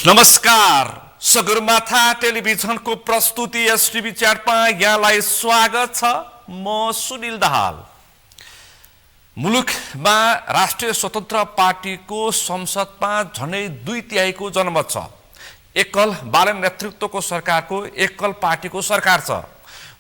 नमस्कार, सगरमाथा टेलिभिजनको प्रस्तुति एसटिभी च्याटमा यहाँलाई स्वागत छ। म सुनिल दाहाल। मुलुकमा राष्ट्रिय स्वतन्त्र पार्टीको संसदमा झन्डै 2/3 जनमत छ। एकल बालन नेतृत्वको सरकारको एकल पार्टीको सरकार छ।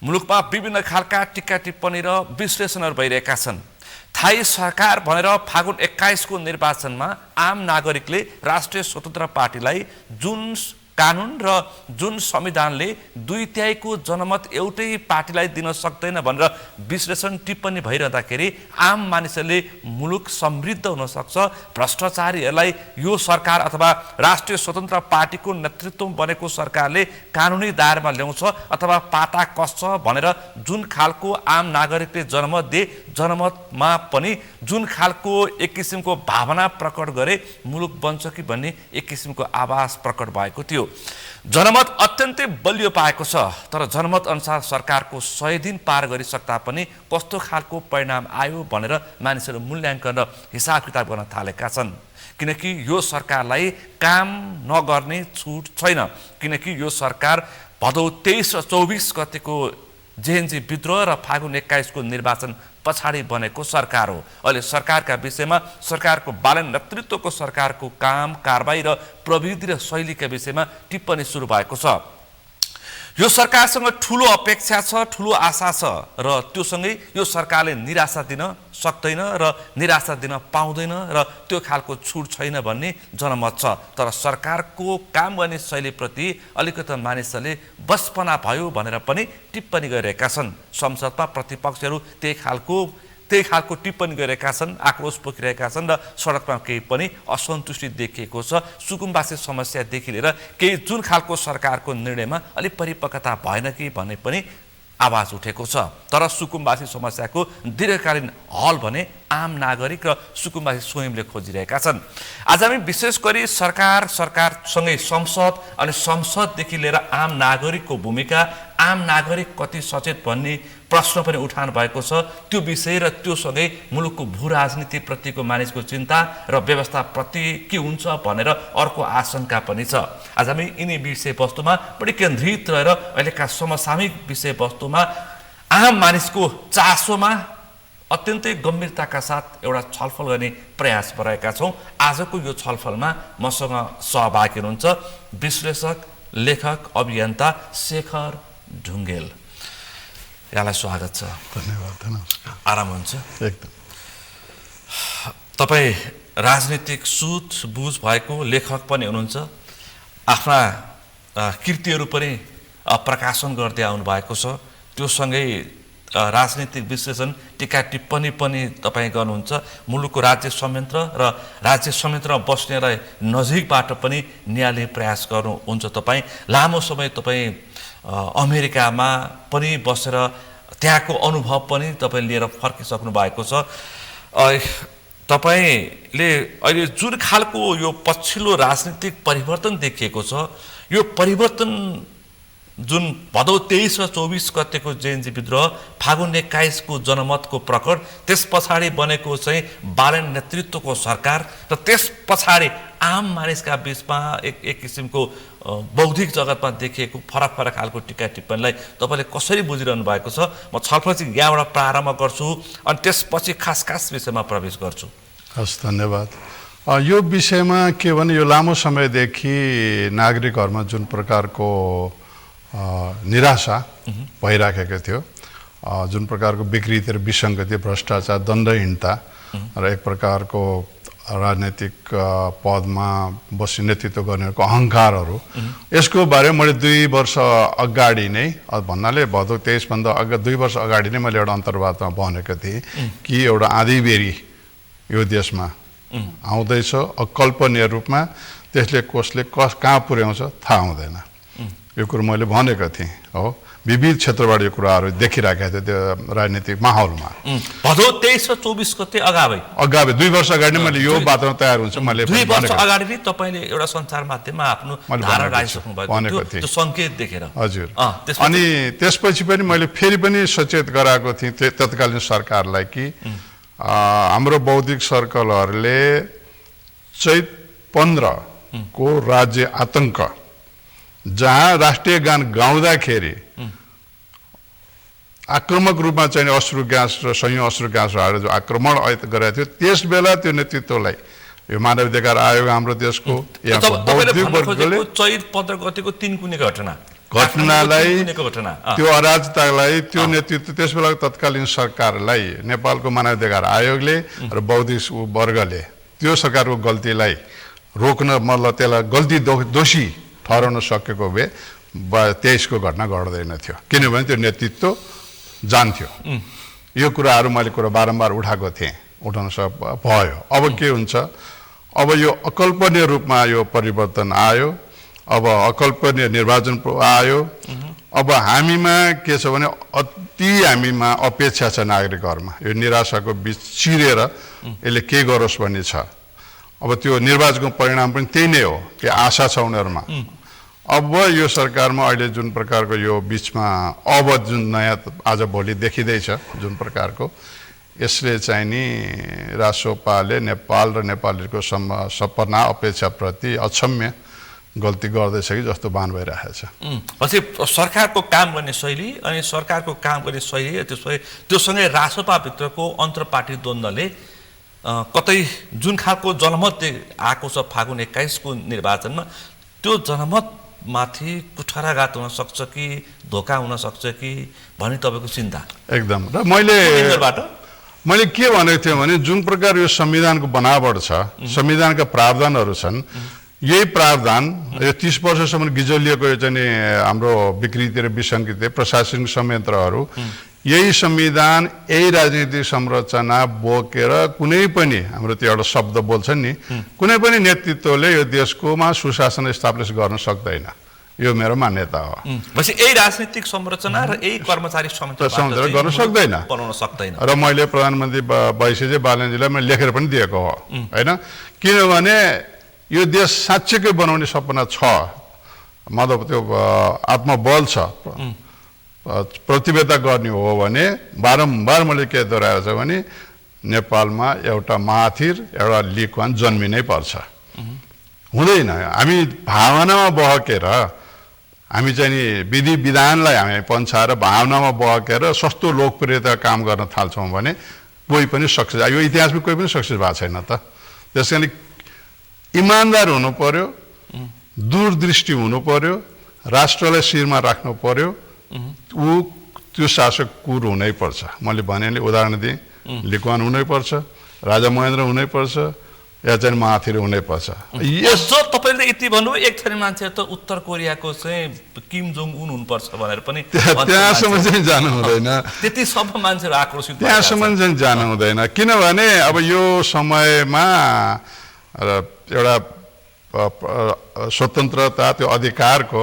मुलुकमा विभिन्न खालका टीका टिप्पणी र विश्लेषणहरू भइरहेका छन्। थाई सरकार भनेर फागुन 21 को निर्वाचनमा आम नागरिकले राष्ट्रिय स्वतन्त्र पार्टीलाई जुन कानुन र जुन संविधानले 2/3 जनमत एउटै पार्टीलाई दिन सक्दैन भनेर विश्लेषण टिप्पणी भइरहँदाखेरि आम मानिसहरूले मुलुक समृद्ध हुन सक्छ, भ्रष्टाचारीहरूलाई यो सरकार अथवा राष्ट्रिय स्वतन्त्र पार्टीको नेतृत्वमा बनेको सरकारले कानुनी दायरामा ल्याउँछ अथवा पाटा कस्छ भनेर जुन खालको आम नागरिकले जनमत दिए, जनमतमा पनि जुन खालको एक किसिमको भावना प्रकट गरे मुलुक बन्छ कि भन्ने एक किसिमको आभास प्रकट भएको थियो। जनमत अत्यन्तै बलियो पाएको छ, तर जनमत अनुसार सरकारको 100 दिन पार गरिसक्दा पनि कस्तो खालको परिणाम आयो भनेर मानिसहरू मूल्याङ्कन र हिसाब किताब गर्न थालेका छन्। किनकि यो सरकारलाई काम नगर्ने छुट छैन, किनकि यो सरकार भदौ 23 र 24 गतेको जेएनजी विद्रोह र फागुन 21 को निर्वाचन पछाडि बनेको सरकार हो। अहिले सरकारका विषयमा सरकारको बालन नेतृत्वको सरकारको काम कारबाही र प्रविधि र शैलीका विषयमा टिप्पणी सुरु भएको छ। यो सरकारसँग ठूलो अपेक्षा छ, ठूलो आशा छ र त्योसँगै यो सरकारले निराशा दिन सक्दैन र निराशा दिन पाउँदैन र त्यो खालको छुट छैन भन्ने जनमत छ। तर सरकारको काम गर्ने शैलीप्रति अलिकति मानिसहरूले बसपना भयो भनेर पनि टिप्पणी गरिरहेका छन्। संसदमा प्रतिपक्षहरू त्यही खालको टिप्पणी गरेका छन्, आक्रोश पोखिरहेका छन् र सडकमा केही पनि असन्तुष्टि देखिएको छ। सुकुम्बासी समस्यादेखि लिएर केही जुन खालको सरकारको निर्णयमा अलिक परिपक्वता भएन कि भन्ने पनि आवाज उठेको छ। तर सुकुम्बासी समस्याको दीर्घकालीन हल भने आम नागरिक र सुकुम्बासी स्वयंले खोजिरहेका छन्। आज हामी विशेष गरी सरकारसँगै संसद अनि संसददेखि लिएर आम नागरिकको भूमिका, आम नागरिक कति सचेत भन्ने प्रश्न पनि उठान भएको छ। त्यो विषय र त्यो सँगै मुलुकको भू राजनीतिप्रतिको मानिसको चिन्ता र व्यवस्थाप्रति के हुन्छ भनेर अर्को आशंका पनि छ। आज हामी यिनी विषयवस्तुमा बढी केन्द्रित रहेर अहिलेका समसामयिक विषयवस्तुमा आम मानिसको चासोमा अत्यन्तै गम्भीरताका साथ एउटा छलफल गर्ने प्रयास गरेका छौँ। आजको यो छलफलमा मसँग सहभागी हुनुहुन्छ विश्लेषक, लेखक, अभियन्ता शेखर ढुङ्गेल। यहाँलाई स्वागत छ। धन्यवाद। नमस्कार। आराम हुन्छ? एकदम। तपाईँ राजनीतिक बुझ भएको लेखक पनि हुनुहुन्छ, आफ्ना कृतिहरू पनि प्रकाशन गर्दै आउनु भएको छ। त्यो सँगै राजनीतिक विश्लेषण, टीका टिप्पणी पनि तपाईँ गर्नुहुन्छ। मुलुकको राज्य संयन्त्र र राज्य संयन्त्रमा बस्नेलाई नजिकबाट पनि न्यायले प्रयास गर्नुहुन्छ। तपाईँ लामो समय अमेरिकामा पनि बसेर त्यहाँको अनुभव पनि तपाईँ लिएर फर्किसक्नु भएको छ। तपाईले अहिले जुन खालको यो पछिल्लो राजनीतिक परिवर्तन देखिएको छ, यो परिवर्तन जुन भदौ 23 र 24 गतेको जेएनजी विद्रोह, फागुन 21 को जनमतको प्रकट, त्यस पछाडि बनेको चाहिँ बालन नेतृत्वको सरकार र त्यस पछाडि आम मानिसका बीचमा एक किसिमको बौद्धिक जगतमा देखिएको फरक खालको टीका टिप्पणीलाई तपाईँले कसरी बुझिरहनु भएको छ? म छलफल चाहिँ यहाँबाट प्रारम्भ गर्छु अनि त्यसपछि खास विषयमा प्रवेश गर्छु। हस्, धन्यवाद। यो विषयमा के भने यो लामो समयदेखि नागरिकहरूमा जुन प्रकारको निराशा भइराखेको थियो, जुन प्रकारको विकृति र विसङ्गति, भ्रष्टाचार, दण्डहीनता र एक प्रकारको राजनैतिक पदमा बसी नेतृत्व गर्नेहरूको अहङ्कारहरू, यसको बारेमा मैले 2 वर्ष अगाडि नै, भन्नाले भदौ 23 भन्दा 2 वर्ष अगाडि नै मैले एउटा अन्तर्वार्तामा भनेको थिएँ कि एउटा आँधीबेरी यो देशमा आउँदैछ, अकल्पनीय रूपमा। त्यसले कहाँ पुर्याउँछ थाहा हुँदैन। यो कुरो मैले भनेको थिएँ हो। विविध क्षेत्रबाट यो कुराहरू देखिराखेको थियो त्यो राजनीतिक माहौलमा। भदौ 23 र 24 गते अगावै 2 वर्ष अगाडि नै मैले यो वातावरण तयार हुन्छ मैले 2 वर्ष अगाडि नै तपाईले एउटा सञ्चार माध्यममा आफ्नो धारणा राखिसक्नु भएको थियो, त्यो संकेत देखेर। हजुर। अनि त्यसपछि पनि मैले फेरि पनि सचेत गराएको थिएँ तत्कालीन सरकारलाई कि हाम्रो बौद्धिक सर्कलहरूले चैत 15 को राज्य आतंक, जहाँ राष्ट्रिय गान गाउँदाखेरि आक्रमक रूपमा चाहिँ अश्रु ग्यास र संयौं अश्रु ग्यास हालेर जो आक्रमण गरेको थियो, त्यस बेला त्यो नेतृत्वलाई यो मानव अधिकार आयोग हाम्रो देशको यहाँको बौद्धिक वर्गले चैत 15 गतेको 3 कुनेको घटनालाई त्यो अराजकतालाई त्यो नेतृत्व त्यस बेला तत्कालीन सरकारलाई नेपालको मानव अधिकार आयोगले र बौद्धिक वर्गले त्यो सरकारको गल्तीलाई रोक्न मतलब त्यसलाई गल्ती दोषी ठहराउन सकेको भए 23 को घटना घट्दैन थियो, किनभने त्यो नेतृत्व जान्थ्यो। यो कुराहरू मैले बारम्बार उठाएको थिएँ, उठाउन भयो। अब के हुन्छ, अब यो अकल्पनीय रूपमा यो परिवर्तन आयो, अब अकल्पनीय निर्वाचन आयो। अब हामीमा के छ भने अति हामीमा अपेक्षा छ नागरिकहरूमा, यो निराशाको बीच चिरेर यसले के गरोस् भन्ने छ। अब त्यो निर्वाचनको परिणाम पनि त्यही नै हो, त्यो आशा छ उनीहरूमा। अब यो सरकारमा अहिले जुन प्रकारको यो बीचमा अब जुन नयाँ आज भोलि देखिँदैछ जुन प्रकारको, यसले चाहिँ नि रासोपाले नेपाल र नेपालीको सपना अपेक्षाप्रति अक्षम्य गल्ती गर्दैछ कि जस्तो भान भइरहेको छ। पछि सरकारको काम गर्ने शैली अनि सरकारको काम गर्ने शैली त्योसँगै रासोपाभित्रको अन्तर्पार्टी द्वन्द्वले कतै जुन खालको जनमत आएको छ फागुन 21 को निर्वाचनमा, त्यो जनमत माथि कुठाराघात हुन सक्छ कि धोका हुन सक्छ कि भन्ने तपाईको चिन्ता? एकदम। र मैले के भनेको थिएँ भने जुन प्रकार यो संविधानको बनावट छ, संविधानका प्रावधानहरू छन्, यही प्रावधान यो 30 वर्षसम्म गिजलिएको यो चाहिँ हाम्रो विकृति र विसङ्गति प्रशासनिक संयन्त्रहरू, यही संविधान यही राजनीतिक संरचना बोकेर कुनै पनि हाम्रो त्यो एउटा शब्द बोल्छन् नि, कुनै पनि नेतृत्वले यो देशकोमा सुशासन इस्टाब्लिस गर्न सक्दैन। यो मेरो मान्यता हो। बस यही राजनीतिक संरचना र यही कर्मचारी संरचना गर्न सक्दैन, बनाउन सक्दैन। र मैले प्रधानमन्त्री वैश्यजी बालनजीलाई मैले लेखेर पनि दिएको हो हैन, किनभने यो देश साँच्चैकै बनाउने सपना छ, मतलब त्यो आत्मबल छ, प्रतिबद्धता गर्ने हो भने बारम्बार मैले के दोहोऱ्याएको छ भने नेपालमा एउटा महाथिर एउटा लिक्वान जन्मिनै पर्छ। हुँदैन, हामी भावनामा बहकेर हामी चाहिँ नि विधि विधानलाई हामी पन्छाएर भावनामा बहकेर सस्तो लोकप्रियता काम गर्न थाल्छौँ भने कोही पनि सक्सेस, यो इतिहासमा कोही पनि सक्सेस भएको छैन त। त्यस कारण इमान्दार हुनु पर्यो, दूरदृष्टि हुनु पर्यो, राष्ट्रलाई शिरमा राख्नु पर्यो, त्यो शासक कुर हुनै पर्छ। मैले भने उदाहरण दिएँ, लिक्वान हुनै पर्छ, राजा महेन्द्र हुनै पर्छ, या चाहिँ महाथिर हुनै पर्छ। यसो तपाईले यति भन्नु, एक थरी मान्छे त उत्तर कोरियाको चाहिँ किम जोङ उन हुनुपर्छ भनेर पनि त्यहाँसम्म चाहिँ जानु हुँदैन, त्यति सब मान्छेहरू आक्रोशित त्यहाँसम्म चाहिँ जानु हुँदैन। किनभने अब यो समयमा एउटा स्वतन्त्रता त्यो अधिकारको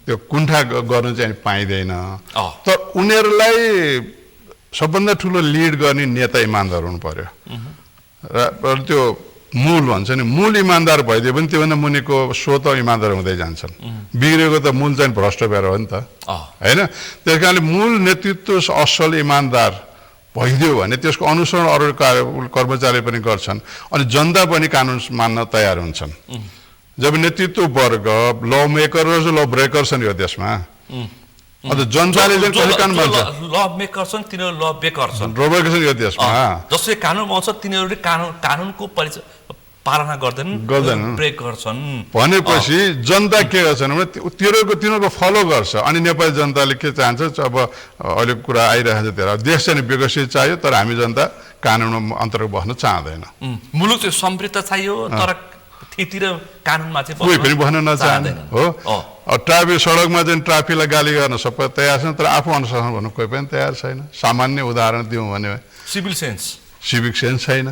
त्यो कुण्ठा गर्न चाहिँ पाइँदैन। तर उनीहरूलाई सबभन्दा ठुलो लिड गर्ने नेता इमान्दार हुनु पर्यो, र त्यो मूल भन्छ नि, मूल इमान्दार भइदियो भने त्योभन्दा मुनिको स्रोत इमान्दार हुँदै जान्छन्। बिग्रेको त मूल चाहिँ भ्रष्ट भएर हो नि त हैन। त्यस कारणले मूल नेतृत्व असल इमान्दार भइदियो भने त्यसको अनुसरण अरू कर्मचारी पनि गर्छन् अनि जनता पनि कानुन मान्न तयार हुन्छन्। जब नेतृत्व वर्ग ल मेकर र ल ब्रेकर छन् यो देशमा, अन्त जनताले चाहिँ कहिले कानुन मान्छ, ल मेकर छन् तिनीहरू ल बेकर छन्, रोबेको छन् यो देशमा। जसले कानुन बनाउँछ तिनीहरूले कानुनको परिचय पालना गर्दैनन्, ब्रेक गर्छन् भनेपछि जनता के गर्छन् भने तिनीहरूको फलो गर्छ। अनि नेपाली जनताले के चाहन्छ, अब अहिले कुरा आइरहेको छ त्यहाँ देश चाहिँ विकसित चाहियो, तर हामी जनता कानुन अन्तर्गत बस्न चाहँदैन। मुलुक चाहिँ समृद्ध चाहियो, तर थितिर कानुनमा चाहिँ कोही पनि बस्न नचाहँदैन हो। ट्राफिक सडकमा चाहिँ ट्राफिकलाई गाली गर्न सबै तयार छन्, तर आफू अनुशासन भन्नु कोही पनि तयार छैन। सामान्य उदाहरण दिउँ भने सिभिक सेन्स छैन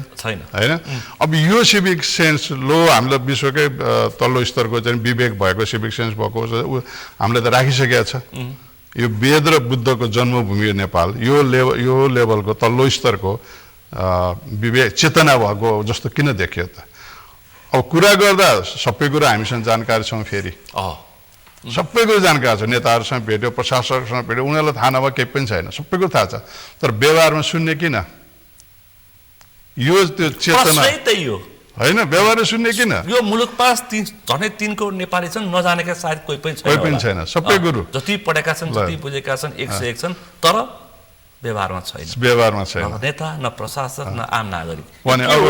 हैन। अब यो सिभिक सेन्स हामीलाई विश्वकै तल्लो स्तरको चाहिँ विवेक भएको सिभिक सेन्स भएको हामीले त राखिसकेका छ। यो वेद र बुद्धको जन्मभूमि नेपाल, यो लेभलको तल्लो स्तरको विवेक चेतना भएको जस्तो किन देखियो त? अब कुरा गर्दा सबै कुरा हामीसँग जानकारी छौँ, फेरि सबै कुरो जानकारी छ, नेताहरूसँग भेट्यो, प्रशासकसँग भेट्यो, उनीहरूलाई थाहा नभए केही पनि छैन, सबै कुरो थाहा छ, तर व्यवहारमा सुन्ने किन? यो त्यो चेतना होइन व्यवहार सुन्ने किन यो मुलुकमा झन्डै 3 करोड नेपाली छन् नजानेका सायद कोही पनि छैन कोही पनि छैन सबै गुरु जति पढेका छन् जति बुझेका छन् 101 छन् तर व्यवहारमा छैन न नेता न प्रशासक न आम नागरिक भने अब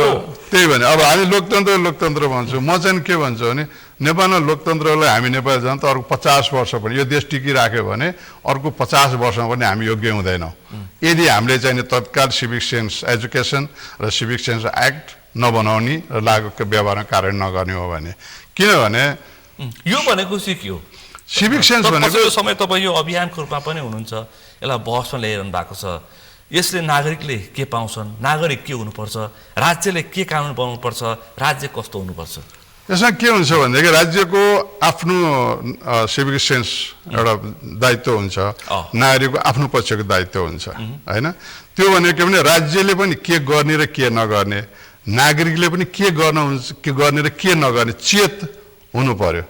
त्यही भने अब हामी लोकतन्त्र भन्छौँ म चाहिँ के भन्छु भने नेपालमा लोकतन्त्रलाई हामी नेपाल जान त अर्को 50 वर्ष पनि यो देश टिकिराख्यो भने अर्को 50 वर्षमा पनि हामी योग्य हुँदैनौँ यदि हामीले चाहिँ तत्काल सिभिक सेन्स एजुकेसन र सिभिक सेन्स एक्ट नबनाउने र लागुको व्यवहारमा कार्य नगर्ने हो भने किनभने यो भनेको सिक्यो सिभिक सेन्स भनेको समय तपाईँ यो अभियानको रूपमा पनि हुनुहुन्छ यसलाई बहसमा ल्याइरहनु भएको छ यसले नागरिकले के पाउँछन् नागरिक के हुनुपर्छ राज्यले के कानुन बनाउनुपर्छ राज्य कस्तो हुनुपर्छ यसमा के हुन्छ भनेदेखि राज्यको आफ्नो सिभिक सेन्स एउटा दायित्व हुन्छ नागरिकको आफ्नो पक्षको दायित्व हुन्छ होइन त्यो भनेको के भने राज्यले पनि के गर्ने र के नगर्ने नागरिकले पनि के गर्ने र के नगर्ने चेत हुनु पर्यो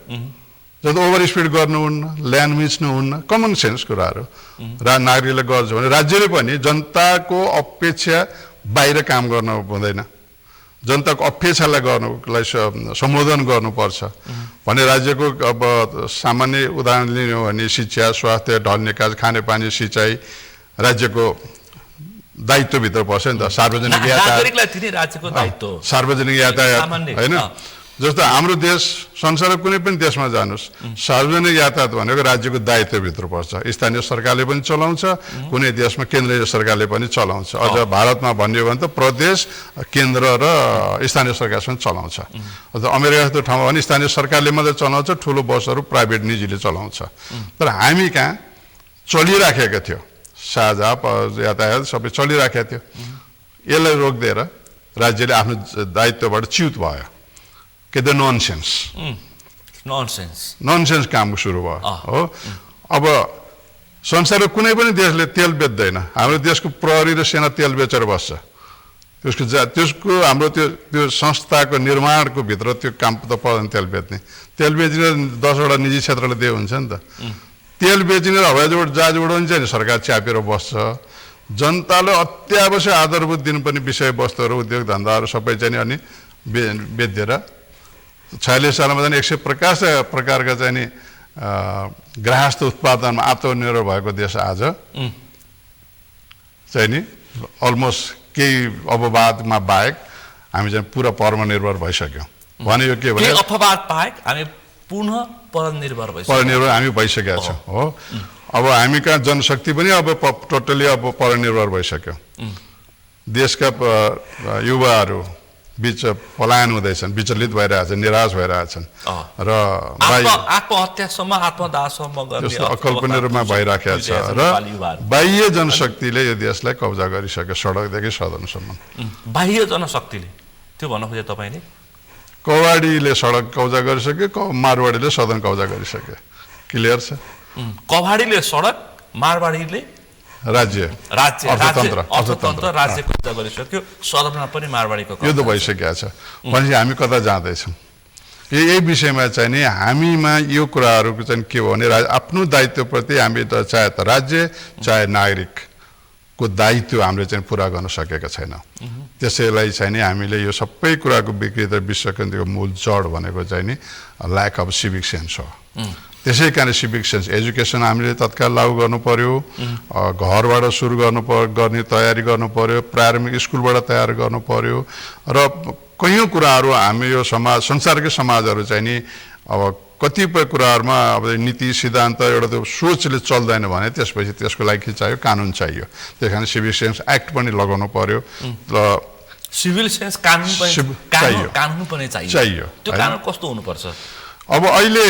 जस्तो ओभर स्पिड गर्नुहुन्न ल्यान्ड मिच्नुहुन्न कमन सेन्स कुराहरू र नागरिकले गर्छ भने राज्यले पनि जनताको अपेक्षा बाहिर काम गर्न हुँदैन जनताको अपेक्षालाई गर्नुलाई सम्बोधन गर्नुपर्छ भने राज्यको अब सामान्य उदाहरण लिने हो भने शिक्षा स्वास्थ्य ढल निकास खानेपानी सिँचाइ राज्यको दायित्वभित्र पर्छ नि त सार्वजनिक यातायात सार्वजनिक यातायात होइन जस्तो हाम्रो देश संसारको कुनै पनि देशमा जानुहोस् सार्वजनिक यातायात भनेको राज्यको दायित्वभित्र पर्छ स्थानीय सरकारले पनि चलाउँछ कुनै देशमा केन्द्रीय सरकारले पनि चलाउँछ अझ भारतमा भन्ने हो भने त प्रदेश केन्द्र र स्थानीय सरकारसँग चलाउँछ अमेरिका जस्तो ठाउँमा भने स्थानीय सरकारले मात्रै चलाउँछ ठुलो बसहरू प्राइभेट निजीले चलाउँछ तर हामी कहाँ चलिराखेको थियो साझा यातायात सबै चलिराखेको थियो यसलाई रोक्दिएर राज्यले आफ्नो दायित्वबाट च्युत भयो के द ननसेन्स काम सुरु भयो हो अब संसारको कुनै पनि देशले तेल बेच्दैन हाम्रो देशको प्रहरी र सेना तेल बेचेर बस्छ त्यसको हाम्रो त्यो संस्थाको निर्माणको भित्र त्यो काम त पर्दैन तेल बेच्ने तेल बेच्ने 10वटा निजी क्षेत्रले दिए हुन्छ नि त तेल बेच्ने र हवाई जहाज उडाउने चाहिँ सरकार च्यापेर बस्छ जनतालाई अत्यावश्यक आधारभूत दिनुपर्ने विषयवस्तुहरू उद्योग धन्दाहरू सबै चाहिँ अनि बेचिदिएर 46 सालमा चाहिँ 150 प्रकारका चाहिँ नि ग्राहस्थ उत्पादनमा आत्मनिर्भर भएको देश आज चाहिँ नि अलमोस्ट केही अपवादमा बाहेक हामी चाहिँ पुरा परमनिर्भर भइसक्यौँ भने यो के भने अपवाद बाहेक हामी पुनः परनिर्भर हामी भइसकेका छौँ हो अब हामी कहाँ जनशक्ति पनि अब टोटली अब परनिर्भर भइसक्यो देशका युवाहरू बीच पलायन हुँदैछन् विचलित भइरहेछन् निराश भइरहेछन् र आत्महत्यासम्म आत्मदाहसम्म गर्ने अकल्पनीय रूपमा भइराखेको छ र बाह्य जनशक्तिले यो देशलाई कब्जा गरिसक्यो सडकदेखि सदनसम्म बाह्य जनशक्तिले त्यो भन्न खोजे तपाईँले कवाडीले सडक कब्जा गरिसक्यो मारवाडीले सदन कब्जा गरिसक्यो क्लियर छ कवाडीले सडक मारवाडीले राज्य अर्थतन्त्र राज्य कब्जा गरिसक्यो सदनमा पनि मारवाडीको यो त भइसकेको छ भनेपछि हामी कता जाँदैछौँ यही विषयमा चाहिँ नि हामीमा यो कुराहरूको चाहिँ के हो भने आफ्नो दायित्वप्रति हामी त चाहे त राज्य चाहे नागरिकको दायित्व हामीले चाहिँ पुरा गर्न सकेका छैनौँ त्यसैलाई चाहिँ नि हामीले यो सबै कुराको विकृत विश्वकेन्द्रको मूल जड भनेको चाहिँ नि ल्याक अफ सिभिक सेन्स हो त्यसै कारण सिभिक सेन्स एजुकेसन हामीले तत्काल लागू गर्नु पर्यो घरबाट सुरु गर्ने तयारी गर्नु पर्यो प्रारम्भिक स्कुलबाट तयार गर्नु पर्यो र कैयौँ कुराहरू हामी यो संसारकै समाजहरू चाहिँ नि अब कतिपय कुराहरूमा अब नीति सिद्धान्त एउटा त्यो सोचले चल्दैन भने त्यसपछि त्यसको लागि के चाहियो कानुन चाहियो त्यही कारण सिभिक सेन्स एक्ट पनि लगाउनु पर्यो र सिभिल सेन्स कानुन पनि चाहियो त्यो कानुन कस्तो हुनुपर्छ अब अहिले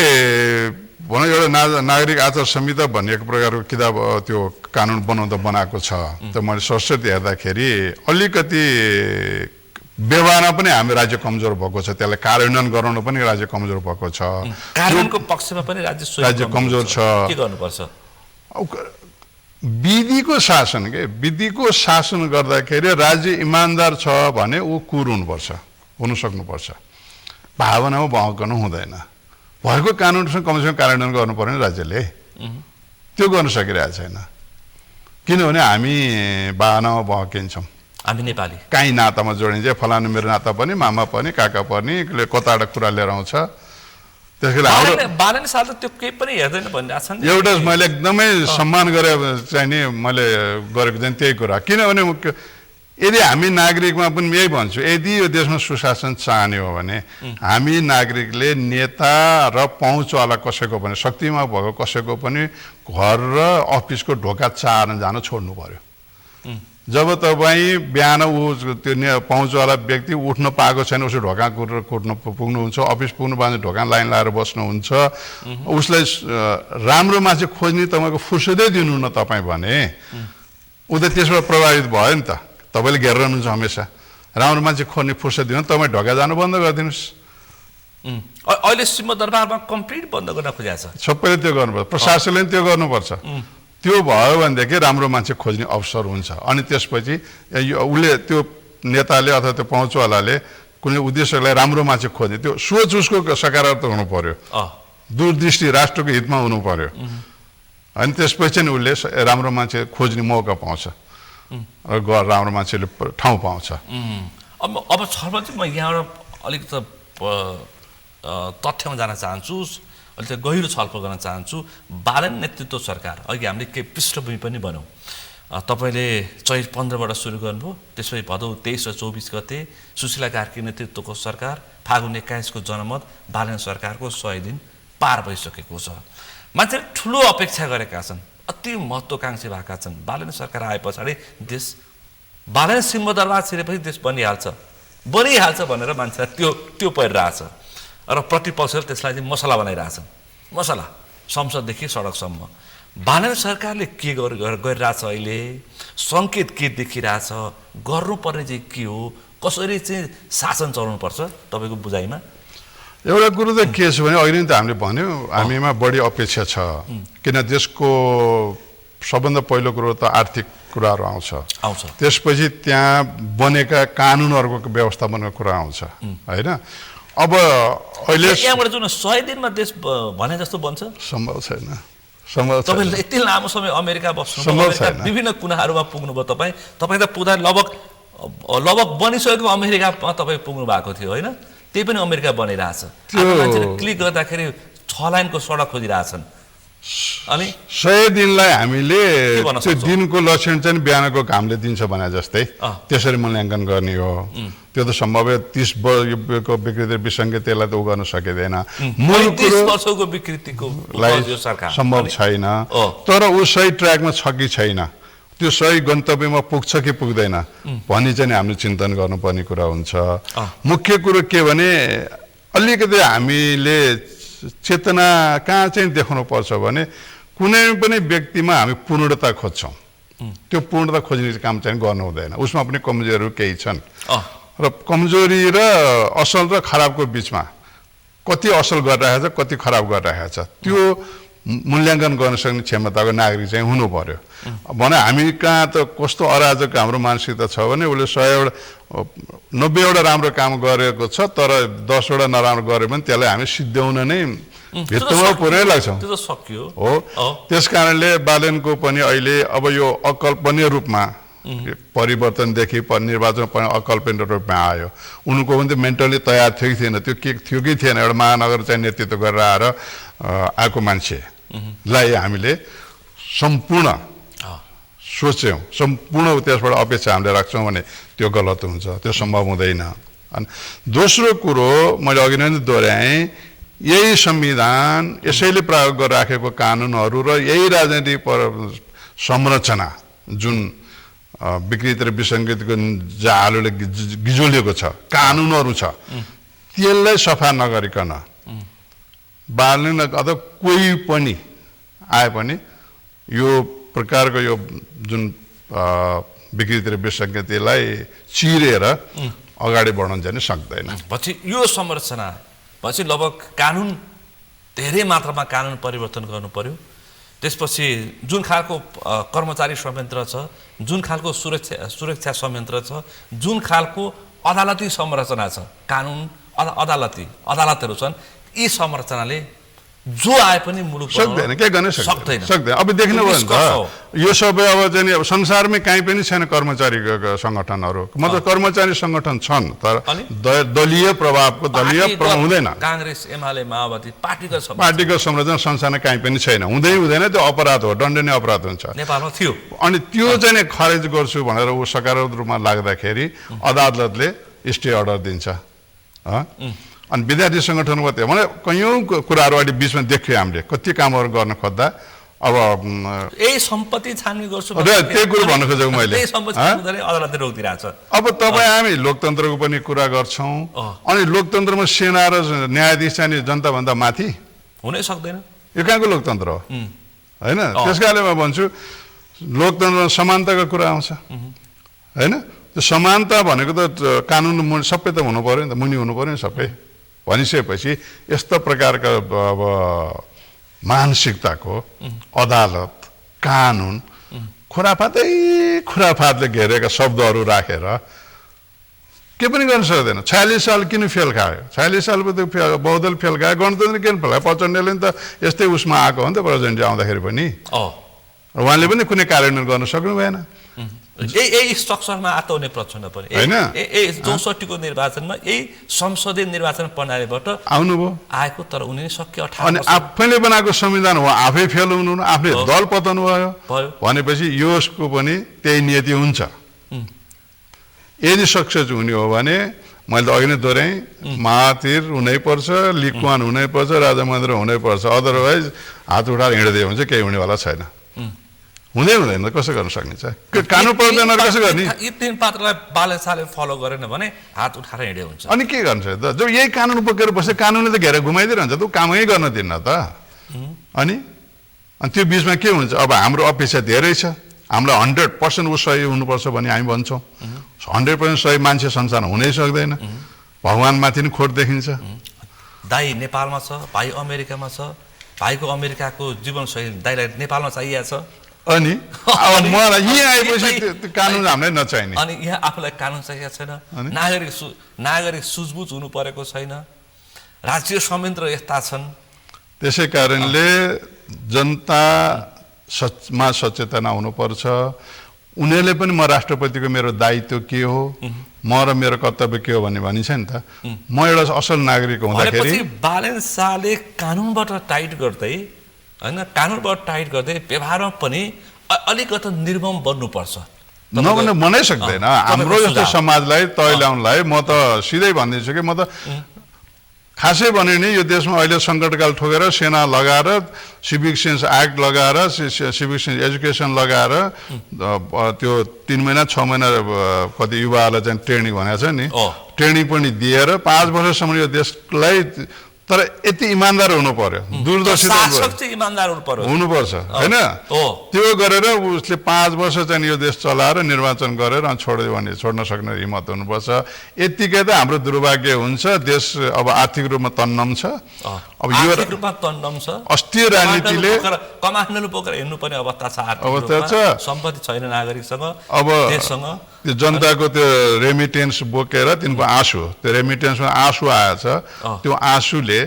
भनौँ एउटा नागरिक आचार संहिता भन्ने एक प्रकारको किताब त्यो कानुन बनाएको छ त मैले सशक्त हेर्दाखेरि अलिकति व्यवहारमा पनि हामी राज्य कमजोर भएको छ त्यसलाई कार्यान्वयन गराउन पनि राज्य कमजोर भएको छ कार्यान्वयनको पक्षमा पनि राज्य कमजोर छ के गर्नुपर्छ विधिको शासन गर्दाखेरि राज्य इमान्दार छ भने ऊ कुर हुन सक्नुपर्छ भावनामा बहकनु हुँदैन भएको कानुनसँग कमसेकम कार्यान्वयन गर्नु पर्यो नि राज्यले त्यो गर्न सकिरहेको छैन किनभने हामी भावनामा बहकिन्छौँ हामी नेपाली काहीँ नातामा जोडिन्छ फलानु मेरो नाता पनि मामा पनि काका पनि कताबाट कुरा लिएर आउँछ त्यसैले हाम्रो बालन साल त त्यो केही पनि हेर्दैन भनिरहेको छ नि एउटा मैले एकदमै सम्मान गरे चाहिँ नि मैले गरेको चाहिँ त्यही कुरा किनभने यदि हामी नागरिकमा पनि यही भन्छु यदि यो देशमा सुशासन चाहने हो भने हामी नागरिकले नेता र पहुँचवाला कसैको पनि शक्तिमा भएको कसैको पनि घर र अफिसको ढोका चाहेर जान छोड्नु पर्यो जब तपाईँ बिहान त्यो पहुँचवाला व्यक्ति उठ्न पाएको छैन उसले ढोका कुट्न पुग्नुहुन्छ अफिस पुग्नु पाएन ढोका लाइन लगाएर बस्नुहुन्छ उसलाई राम्रो मान्छे खोज्ने तपाईँको फुर्सदै दिनु न तपाईँ भने ऊ त त्यसबाट प्रभावित भयो नि त तपाईँले घेरेर रहनुहुन्छ हमेसा राम्रो मान्छे खोज्ने फुर्सद दिनु तपाईँ ढोका जानु बन्द गरिदिनुहोस् अहिले सिंहदरबारमा कम्प्लिट बन्द गर्न खोजेको छ सबैले त्यो गर्नुपर्छ प्रशासनले त्यो गर्नुपर्छ त्यो भयो भनेदेखि राम्रो मान्छे खोज्ने अवसर हुन्छ अनि त्यसपछि उसले त्यो नेताले अथवा त्यो पहुँचवालाले कुनै उद्देश्यलाई राम्रो मान्छे खोज्ने त्यो सोच उसको सकारात्मक हुनु पर्यो दूरदृष्टि राष्ट्रको हितमा हुनु पर्यो अनि त्यसपछि नि उसले राम्रो मान्छे खोज्ने मौका पाउँछ र राम्रो मान्छेले ठाउँ पाउँछ अब छलफल चाहिँ म यहाँबाट अलिकति तथ्यमा जान चाहन्छु अलिकति गहिरो छलफल गर्न चाहन्छु बालन नेतृत्व सरकार अघि हामीले केही पृष्ठभूमि पनि बनाऊँ तपाईँले चैत 15बाट सुरु गर्नुभयो त्यसपछि भदौ 23 र 24 गते सुशीला कार्की नेतृत्वको सरकार फागुन 21 को जनमत बालन सरकारको 100 दिन पार भइसकेको छ मान्छेले ठुलो अपेक्षा गरेका छन् अति महत्त्वकांक्षी भएका छन् बालन सरकार आए पछाडि देश बालन सिंहदरबार छिरेपछि देश बनिहाल्छ भनेर मान्छेलाई त्यो परिरहेछ र प्रतिपक्षले त्यसलाई चाहिँ मसला बनाइरहेछन् मसला संसददेखि सडकसम्म बालन सरकारले के गरिरहेछ अहिले सङ्केत के देखिरहेछ गर्नुपर्ने चाहिँ के हो कसरी चाहिँ शासन चलाउनुपर्छ तपाईँको बुझाइमा एउटा कुरो त के छ भने अहिले त हामीले भन्यो हामीमा बढी अपेक्षा छ किन देशको सबभन्दा पहिलो कुरो त आर्थिक कुराहरू आउँछ त्यसपछि त्यहाँ बनेका कानुनहरूको व्यवस्थापनको कुरा आउँछ होइन अब अहिले यहाँबाट जुन 100 दिनमा देश भने जस्तो बन्छ सम्भव छैन तपाईँले यति लामो समय अमेरिका बस्नु विभिन्न कुनाहरूमा पुग्नुभयो तपाईँ त पुग्दा लगभग बनिसकेको अमेरिकामा तपाईँ पुग्नु भएको थियो होइन त्यही पनि अमेरिका बनिरहेछ मान्छेले क्लिक गर्दाखेरि 6 लाइनको सडक खोजिरहेछन् अनि 100 दिनलाई हामीले त्यो दिनको लक्षण चाहिँ बिहानको घामले दिन्छ भने जस्तै त्यसरी मूल्याङ्कन गर्ने हो त्यो त सम्भव 30 वर्षको विकृति विसङ्गति त्यसलाई त उ गर्न सकिँदैन मूल कुरो 30 वर्षको विकृतिको सरकार सम्भव छैन तर ऊ सही ट्र्याकमा छ कि छैन त्यो सही गन्तव्यमा पुग्छ कि पुग्दैन भन्ने चाहिँ हामीले चिन्तन गर्नुपर्ने कुरा हुन्छ मुख्य कुरो के भने अलिकति हामीले चेतना कहाँ चाहिँ देखाउनु पर्छ भने कुनै पनि व्यक्तिमा हामी पूर्णता खोज्छौँ त्यो पूर्णता खोज्ने काम चाहिँ गर्नु हुँदैन उसमा पनि कमजोरीहरू केही छन् र कमजोरी र असल र खराबको बिचमा कति असल गरिरहेको छ कति खराब गरिरहेको छ त्यो मूल्याङ्कन गर्न सक्ने क्षमताको नागरिक चाहिँ हुनु पर्यो भने हामी कहाँ त कस्तो अराजक हाम्रो मानसिकता छ भने उसले 90वटा राम्रो काम गरेको छ तर 10वटा नराम्रो गऱ्यो भने त्यसलाई हामी सिद्ध्याउन नै भित्तामा पुरै लाग्छौँ त्यो त सकियो हो त्यस कारणले बालनको पनि अहिले अब यो अकल्पनीय रूपमा परिवर्तनदेखि निर्वाचन पनि अकल्पनीय रूपमा आयो उनको पनि त मेन्टली तयार थियो कि थिएन त्यो के थियो कि थिएन एउटा महानगर चाहिँ नेतृत्व गरेर आएर आएको मान्छेलाई हामीले सम्पूर्ण सोच्यौँ सम्पूर्ण त्यसबाट अपेक्षा हामीले राख्छौँ भने त्यो गलत हुन्छ त्यो सम्भव हुँदैन अनि दोस्रो कुरो मैले अघि नै दोहोऱ्याएँ यही संविधान यसैले प्रयोग गरिराखेको कानुनहरू र यही राजनैतिक संरचना जुन विकृति र विसङ्गतिको जालोले गिजोलिएको छ कानुनहरू छ त्यसलाई सफा नगरिकन बालन अथवा कोही पनि आए पनि यो प्रकारको यो जुन विकृति र विसङ्गतिलाई चिरेर अगाडि बढाउन चाहिँ सक्दैन पछि यो संरचना पछि लगभग कानुन धेरै मात्रामा कानुन परिवर्तन गर्नु पर्यो त्यसपछि जुन खालको कर्मचारी संयन्त्र छ जुन खालको सुरक्षा संयन्त्र छ जुन खालको अदालती संरचना छ कानुन अदालतहरू छन् यी संरचनाले जो आए पनि मुलुक सक्दैन, के गर्न सक्दैन। सक्दैन। अब देख्नुभयो नि त, यो सबै अब चाहिँ अब संसारमै कहीँ पनि छैन कर्मचारी सङ्गठनहरू, मतलब कर्मचारी सङ्गठन छन् तर दलीय प्रभावको दलीय प्रभाव हुँदैन। काङ्ग्रेस, एमाले, माओवादी पार्टीको संरचना संसारमा कहीँ पनि छैन, हुँदैन, त्यो अपराध हो, दण्डनीय अपराध हुन्छ। नेपालमा थियो। अनि त्यो चाहिँ खारेज गर्छु भनेर ऊ सकारात्मक रूपमा लाग्दाखेरि अदालतले स्टे अर्डर दिन्छ। अनि विद्यार्थी सङ्गठनको त्यो भने कयौँ कुराहरू अहिले बिचमा देख्यो हामीले, कति कामहरू गर्न खोज्दा अब यही सम्पत्ति छानबिन गर्छु त्यही कुरो भन्न खोजेको मैले। अदालतले रोकिदिरहेको छ। अब तपाईँ हामी लोकतन्त्रको पनि कुरा गर्छौँ, अनि लोकतन्त्रमा सेना र न्यायाधीश चाहिँ जनताभन्दा माथि हुनै सक्दैन। यो कहाँको लोकतन्त्र हो, होइन? त्यस कारणले म भन्छु लोकतन्त्रमा समानताको कुरा आउँछ, होइन? त्यो समानता भनेको त कानुन मुनि सबै त हुनु पऱ्यो नि त, मुनि हुनु पऱ्यो नि सबै भनिसकेपछि यस्तो प्रकारका अब मानसिकताको अदालत कानुन खुराफातले घेरेका शब्दहरू राखेर के पनि गर्न सक्दैन। 46 साल किन फेल खायो? 46 सालको त्यो बहुदल फेल खायो, गणतन्त्र किन फेल खायो? प्रचण्डले नि त यस्तै उसमा आएको हो नि त, प्रेसिडेन्ट आउँदाखेरि पनि उहाँले पनि कुनै कार्यान्वयन गर्न सक्नु भएन। यही स्ट्रक्चरमा आत्ताउने प्रचण्ड पनि होइन, 64को निर्वाचनमा यही संसदीय निर्वाचन प्रणालीबाट आउनुभयो आएको, तर उनी सक्यो 18 अनि आफैले बनाएको संविधान हो, आफै फेल हुनु, आफूले दल पतन भयो भनेपछि यसको पनि त्यही नियति हुन्छ। यदि सक्सेस हुने हो भने मैले त अघि नै दोहोऱ्याएँ, महातिर हुनैपर्छ, लिक्वान हुनैपर्छ, राजा महेन्द्र हुनैपर्छ, अदरवाइज हात उठाएर हिँड्दै हुन्छ, केही हुनेवाला छैन। हुँदैन, कसो गर्न सकिन्छ? कानुन प्रवर्तन कसो गर्ने? यी तीन पात्रलाई बालसाले फलो गरेन भने हात उठाएर हिँडे हुन्छ। अनि के गर्छ त? जब यही कानुन बोकेर बस्छ, कानुनले त घेर घुमाइदिइरहन्छ त, ऊ कामै गर्न दिन्न त। अनि त्यो बिचमा के हुन्छ? अब हाम्रो अपेक्षा धेरै छ, हामीलाई 100% ऊ सही हुनुपर्छ भन्ने हामी भन्छौँ। 100% सही मान्छे संसारमा हुनै सक्दैन, भगवान्माथि नि खोट देखिन्छ। दाई नेपालमा छ, भाइ अमेरिकामा छ, भाइको अमेरिकाको जीवनशैली दाइलाई नेपालमा चाहिएको छ। अनि अब मलाई यहाँ आएपछि कानुन हामीलाई नचाहिने, अनि यहाँ आफूलाई कानुन चाहिएको छैन, नागरिक सुझबुझ हुनु परेको छैन, राज्य संयन्त्र यस्ता छन्। त्यसै कारणले जनतामा सचेतना हुनुपर्छ। उनीहरूले पनि म राष्ट्रपतिको मेरो दायित्व के हो, म र मेरो कर्तव्य के हो भन्ने भनिन्छ नि त। म एउटा असल नागरिक हुँदाखेरि बालेन शाहले कानुनबाट टाइट गर्दै, होइन, कानुनबाट टाइट गर्दै व्यवहारमा पनि अलिकति निर्मम बन्नुपर्छ। बनै सक्दैन। हाम्रो जस्तो समाजलाई तय ल्याउनलाई म त सिधै भनिदिन्छु कि म त खासै भने नि यो देशमा अहिले सङ्कटकाल ठोकेर सेना लगाएर, सिभिक सेन्स एक्ट लगाएर, सिभिक सेन्स एजुकेसन लगाएर त्यो 3 महिना 6 महिना कति युवाहरूलाई चाहिँ ट्रेनिङ भनेको छ नि, ट्रेनिङ पनि दिएर 5 वर्षसम्म यो देशलाई, तर यति इमान्दार हुनु पर्यो, दूरदर्शी हुनुपर्छ, होइन? त्यो गरेर उसले 5 वर्ष चाहिँ यो देश चलाएर निर्वाचन गरेर छोड्यो भने छोड्न सक्ने हिम्मत हुनुपर्छ। यतिकै त हाम्रो दुर्भाग्य हुन्छ, देश अब आर्थिक रूपमा तन्नम छ। अब यो रूपमा तन्नम छ, अस्थिर राजनीतिले कमान्डल बोकेर हिँड्नु पर्ने अवस्था छ, अवस्था छ। सम्पत्ति छैन नागरिकसँग, अब देशसँग। त्यो जनताको त्यो रेमिटेन्स बोकेर तिनको आँसु, त्यो रेमिटेन्समा आँसु आएछ, त्यो आँसुले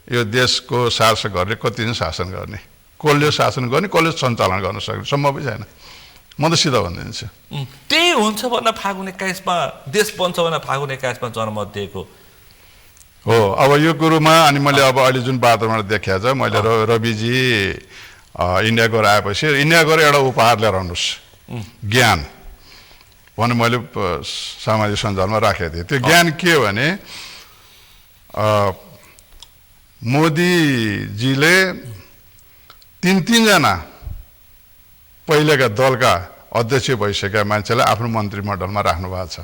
यो देशको शासकहरूले कति दिन शासन गर्ने, कसले शासन गर्ने, कसले सञ्चालन गर्न सक्ने, सम्भवै छैन। म त सिधा भनिदिन्छु। त्यही हुन्छ भनेर फागुन 21मा देश बन्छ भनेर फागुन 21मा जनमत दिएको हो। अब यो कुरोमा अनि मैले अब अहिले जुन वातावरण देखाएको छ, मैले रविजी इन्डिया गएर आएपछि इन्डिया गएर एउटा उपहार लिएर आउनुहोस्, ज्ञान भने मैले सामाजिक सञ्जालमा राखेको थिएँ। त्यो ज्ञान के हो भने मोदीजीले 3-3 जना पहिलेका दलका अध्यक्ष भइसकेका मान्छेलाई आफ्नो मन्त्रीमण्डलमा राख्नु भएको छ।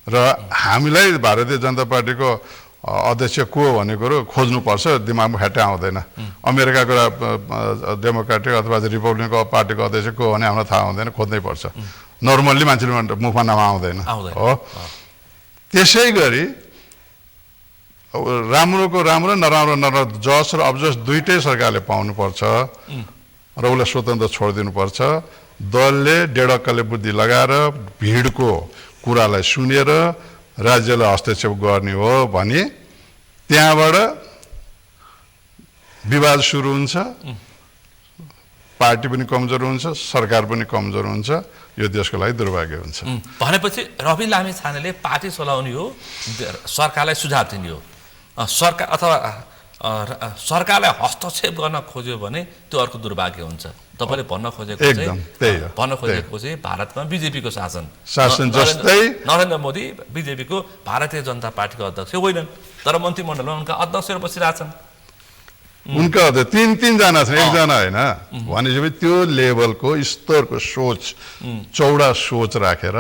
र हामीलाई भारतीय जनता पार्टीको अध्यक्ष को भन्ने कुरो खोज्नुपर्छ, दिमागमा फ्याट्टै आउँदैन। अमेरिकाको डेमोक्रेटिक अथवा रिपब्लिकन पार्टीको अध्यक्ष को भने हामीलाई थाहा हुँदैन, खोज्नै पर्छ। नर्मल्ली मान्छेले मुखमा नाम आउँदैन हो। त्यसै गरी राम्रोको राम्रो, नराम्रो जस र अबजस दुइटै सरकारले पाउनुपर्छ र उसलाई स्वतन्त्र छोडिदिनुपर्छ। दलले डेढक्कले बुद्धि लगाएर भिडको कुरालाई सुनेर राज्यलाई हस्तक्षेप गर्ने हो भने त्यहाँबाट विवाद सुरु हुन्छ, पार्टी पनि कमजोर हुन्छ, सरकार पनि कमजोर हुन्छ, यो देशको लागि दुर्भाग्य हुन्छ। भनेपछि रवि लामिछानेले पार्टी चलाउने हो, सरकारलाई सुझाव दिने हो, सरकार अथवा सरकारलाई हस्तक्षेप गर्न खोज्यो भने त्यो अर्को दुर्भाग्य हुन्छ। तपाईले भन्न खोजेको चाहिँ भारतमा बीजेपीको शासन जस्तै नरेन्द्र मोदी बीजेपीको भारतीय जनता पार्टीको अध्यक्ष होइनन्, तर मन्त्रीमण्डलमा उनका अध्यक्षहरू बसिरहेछन्। उनका तीन-जना छन्, एकजना होइन। भनेपछि त्यो लेभलको स्तरको सोच, चौडा सोच राखेर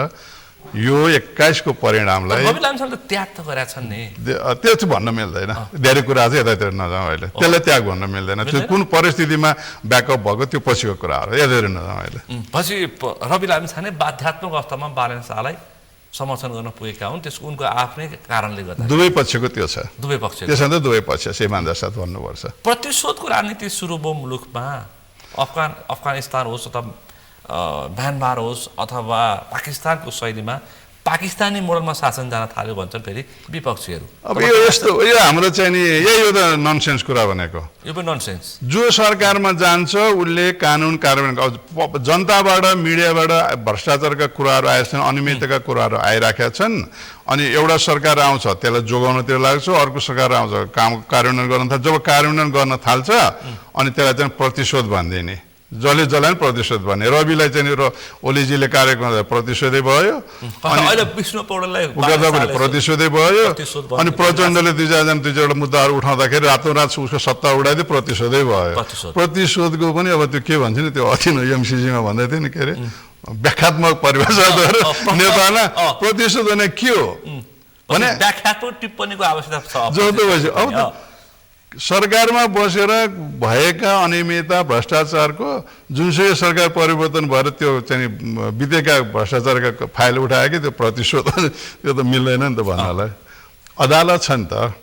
यो 21 को परिणामलाई रवि लामिछानेले त त्याग त गरेका छन् नि। त्यो चाहिँ भन्न मिल्दैन, धेरै कुरा चाहिँ यतातिर नजाउँ अहिले। त्यसलाई त्याग भन्न मिल्दैन, त्यो कुन परिस्थितिमा ब्याकअप भएको त्यो पछिको कुराहरू यतातिर नजाउँ अहिले। पछि रवि लामिछाने बाध्यात्मक अवस्थामा बालेन शाहलाई समर्थन गर्न पुगेका हुन्, त्यसको उनको आफ्नै कारणले गर्दा। दुवै पक्षको त्यो छ, दुवै पक्ष त्यसमा त दुवै पक्ष इमानदार साथ भन्नुपर्छ। प्रतिशोधको राजनीति सुरु भयो मुलुकमा, अफगानिस्तान होस् अथवा म्यानमार होस् अथवा पाकिस्तानको शैलीमा पाकिस्तानी मोडलमा शासन जान थाल्यो भन्छन् फेरि विपक्षीहरू। अब यो यस्तो यो हाम्रो चाहिँ नि यही हो त ननसेन्स कुरा भनेको। यो पनि ननसेन्स। जो सरकारमा जान्छ उसले कानुन कार्यान्वयन, जनताबाट मिडियाबाट भ्रष्टाचारका कुराहरू आएछन्, अनियमितताका कुराहरू आइराखेका छन्, अनि एउटा सरकार आउँछ त्यसलाई जोगाउनतिर लाग्छ, अर्को सरकार आउँछ काम कार्यान्वयन गर्न थाल्छ। जब कार्यान्वयन गर्न थाल्छ अनि त्यसलाई चाहिँ प्रतिशोध भनिदिने, जसलाई पनि प्रतिशोध भन्ने। रविलाई चाहिँ ओलीजीले कार्यक्रम प्रतिशोधै भयो, अहिले विष्णु पौडेललाई प्रतिशोधै भयो, अनि प्रचण्डले दुई चारवटा मुद्दाहरू उठाउँदाखेरि रातोरात उसको सत्ता उडाइदियो, प्रतिशोधै भयो। प्रतिशोधको पनि अब त्यो के भन्छ नि, त्यो अति एमसिसीमा भन्दै थियो नि, के अरे व्याख्यात्मक परिभाषाद्वारा नेपालमा प्रतिशोध भने के हो भने व्याख्यात्मक टिप्पणीको आवश्यकता छ। जस्तो भएपछि अब सरकारमा बसेर भएका अनियमितता भ्रष्टाचारको जुनसुकै सरकार परिवर्तन भएर त्यो चाहिँ बितेका भ्रष्टाचारका फाइल उठायो कि त्यो प्रतिशोध त्यो त मिल्दैन नि त भन्नलाई। अदालत छ नि त,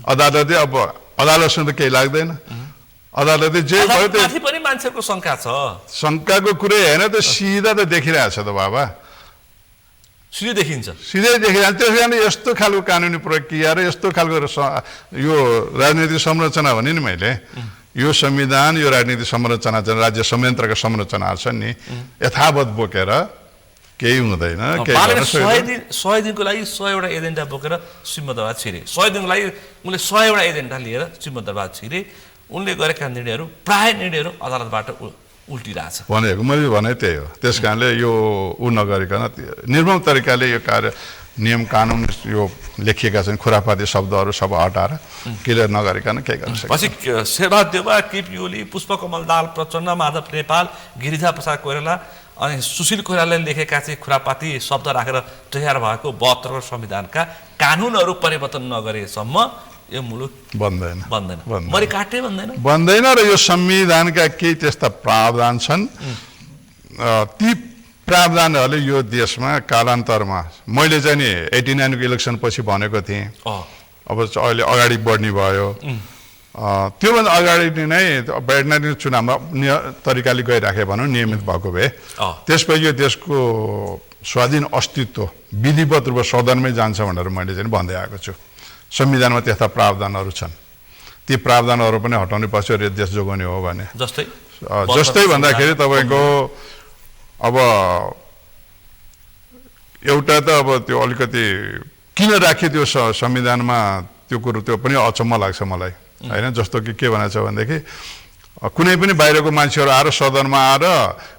अदालतले अब अदालतसँग त केही लाग्दैन, अदालतले जे भयो त्यो पनि मान्छेको शङ्का छ। शङ्काको कुरै होइन, त्यो सिधा त देखिरहेछ त बाबा, सिधै देखिन्छ, सिधै देखिन्छ। त्यस कारण यस्तो खालको कानुनी प्रक्रिया र यस्तो खालको यो राजनीतिक संरचना भने नि मैले, यो संविधान यो राजनीतिक संरचना छन्, राज्य संयन्त्रका संरचनाहरू छन् नि, यथावत बोकेर केही हुँदैन। 100 दिनको लागि 100 वटा एजेन्डा बोकेर सिंहदरबार छिरे, 100 दिनको लागि उनले 100 वटा एजेन्डा लिएर सिंहदरबार छिरे। उनले गरेका निर्णयहरू प्राय निर्णयहरू अदालतबाट उल्टिरहेछ भनेको मैले भने त्यही हो। त्यस कारणले यो नगरिकन निर्मम तरिकाले यो कार्य नियम कानुन यो लेखिएका छन्, खुरापाती शब्दहरू सब हटाएर क्लियर नगरिकन के गर्न सक्छ। पछि शेरबहादुर देउवा, केपी ओली, पुष्पकमल दाहाल प्रचण्ड, माधव नेपाल, गिरिजा प्रसाद कोइराला अनि सुशील कोइरालाले लेखेका चाहिँ खुरापाती शब्द राखेर तयार भएको 72 संविधानका कानुनहरू परिवर्तन नगरेसम्म यो मुलुक बन्दैन, मरि काट्दै बन्दैन। र यो संविधानका केही त्यस्ता प्रावधान छन्, ती प्रावधानहरूले यो देशमा कालान्तरमा मैले चाहिँ नि 89 को इलेक्सन पछि भनेको थिएँ, अब अहिले अगाडि बढ्ने भयो। त्योभन्दा अगाडि नै 89 चुनावमा तरिकाले गइराखे भनौँ, नियमित भएको भए त्यसपछि यो देशको स्वाधीन अस्तित्व विधिवत रूपमा सदनमै जान्छ भनेर मैले चाहिँ भन्दै आएको छु। संविधानमा त्यस्ता प्रावधानहरू छन्, ती प्रावधानहरू पनि हटाउने पछि देश जोगाउने हो भने जस्तै भन्दाखेरि तपाईँको अब एउटा त अब त्यो अलिकति किन राख्यो त्यो संविधानमा त्यो कुरो, त्यो पनि अचम्म लाग्छ मलाई होइन। जस्तो कि के भनेको छ भनेदेखि कुनै पनि बाहिरको मान्छेहरू आएर सदनमा आएर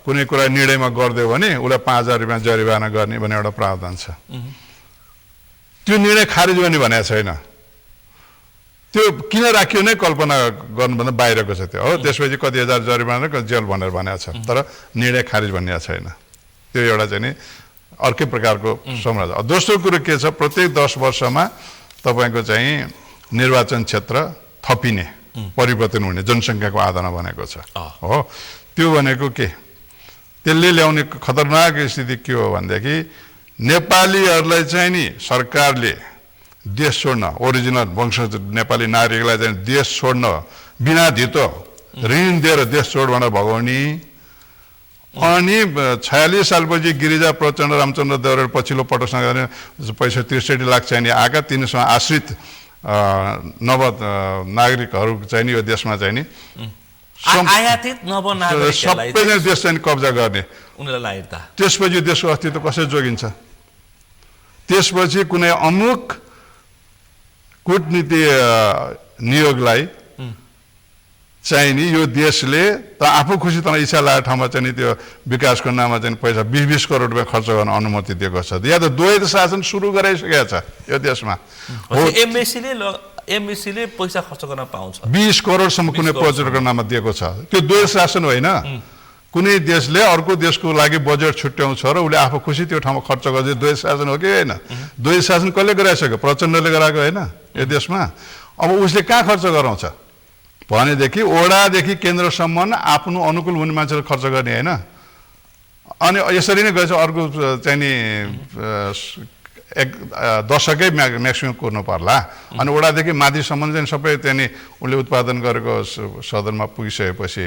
कुनै कुरा निर्णयमा गरिदियो भने उसलाई 5000 रुपियाँ जरिवाना गर्ने भन्ने एउटा प्रावधान छ। त्यो निर्णय खारिज गर्ने भनेको छैन, त्यो किन राखियो नै कल्पना गर्नुभन्दा बाहिरको छ त्यो हो। त्यसपछि कति हजार जरिवाना जेल भनेर भनेको छ, तर निर्णय खारिज भन्ने छैन। त्यो एउटा चाहिँ नि अर्कै प्रकारको संरचना। दोस्रो कुरो के छ, प्रत्येक 10 वर्षमा तपाईँको चाहिँ निर्वाचन क्षेत्र थपिने, परिवर्तन हुने जनसङ्ख्याको आधारमा भनेको छ हो। त्यो भनेको के, त्यसले ल्याउने खतरनाक स्थिति के हो भनेदेखि नेपालीहरूलाई चाहिँ नि सरकारले देश छोड्न, ओरिजिनल वंशज नेपाली नागरिकलाई चाहिँ देश छोड्न बिना धितो ऋण दिएर देश छोड भनेर भगाउने। अनि 46 सालपछि गिरिजा प्रचण्ड, रामचन्द्र देउरा पछिल्लो पटकसँग पैसा 63 लाख चाहिने आएका, तिनीसँग आश्रित नव नागरिकहरू चाहिँ नि यो देशमा चाहिँ नि आयातित नवनागरिकलाई सबै देश चाहिँ कब्जा गर्ने उनीहरूलाई नागरिकता त्यसपछि देशको अस्तित्व कसरी जोगिन्छ त्यसपछि कुनै अमुक कूटनीति नियोगलाई चाहिँ नि यो देशले त आफू खुसी तर इच्छा लागेको ठाउँमा चाहिँ नि त्यो विकासको नाममा चाहिँ पैसा 20-20 करोड रुपियाँ खर्च गर्न अनुमति दिएको छ या त द्वैत शासन सुरु गराइसकेको छ यो देशमा एमबिसीले पैसा खर्च गर्न पाउँछ 20 करोडसम्म कुनै प्रोजेक्टको नाममा दिएको छ त्यो द्वैत शासन होइन कुनै देशले अर्को देशको लागि बजेट छुट्याउँछ र उसले आफू खुसी त्यो ठाउँमा खर्च गर्छ द्वैत शासन हो कि होइन द्वैत शासन कसले गराइसक्यो प्रचण्डले गराएको होइन यो देशमा अब उसले कहाँ खर्च गराउँछ भनेदेखि ओडादेखि केन्द्रसम्म आफ्नो अनुकूल हुने मान्छेले खर्च गर्ने होइन अनि यसरी नै गएछ अर्को चाहिँ नि एक दशकै म्याक्सिमम कुर्नु पर्ला अनि ओडादेखि माथिसम्म चाहिँ सबै चाहिँ नि उसले उत्पादन गरेको सदनमा पुगिसकेपछि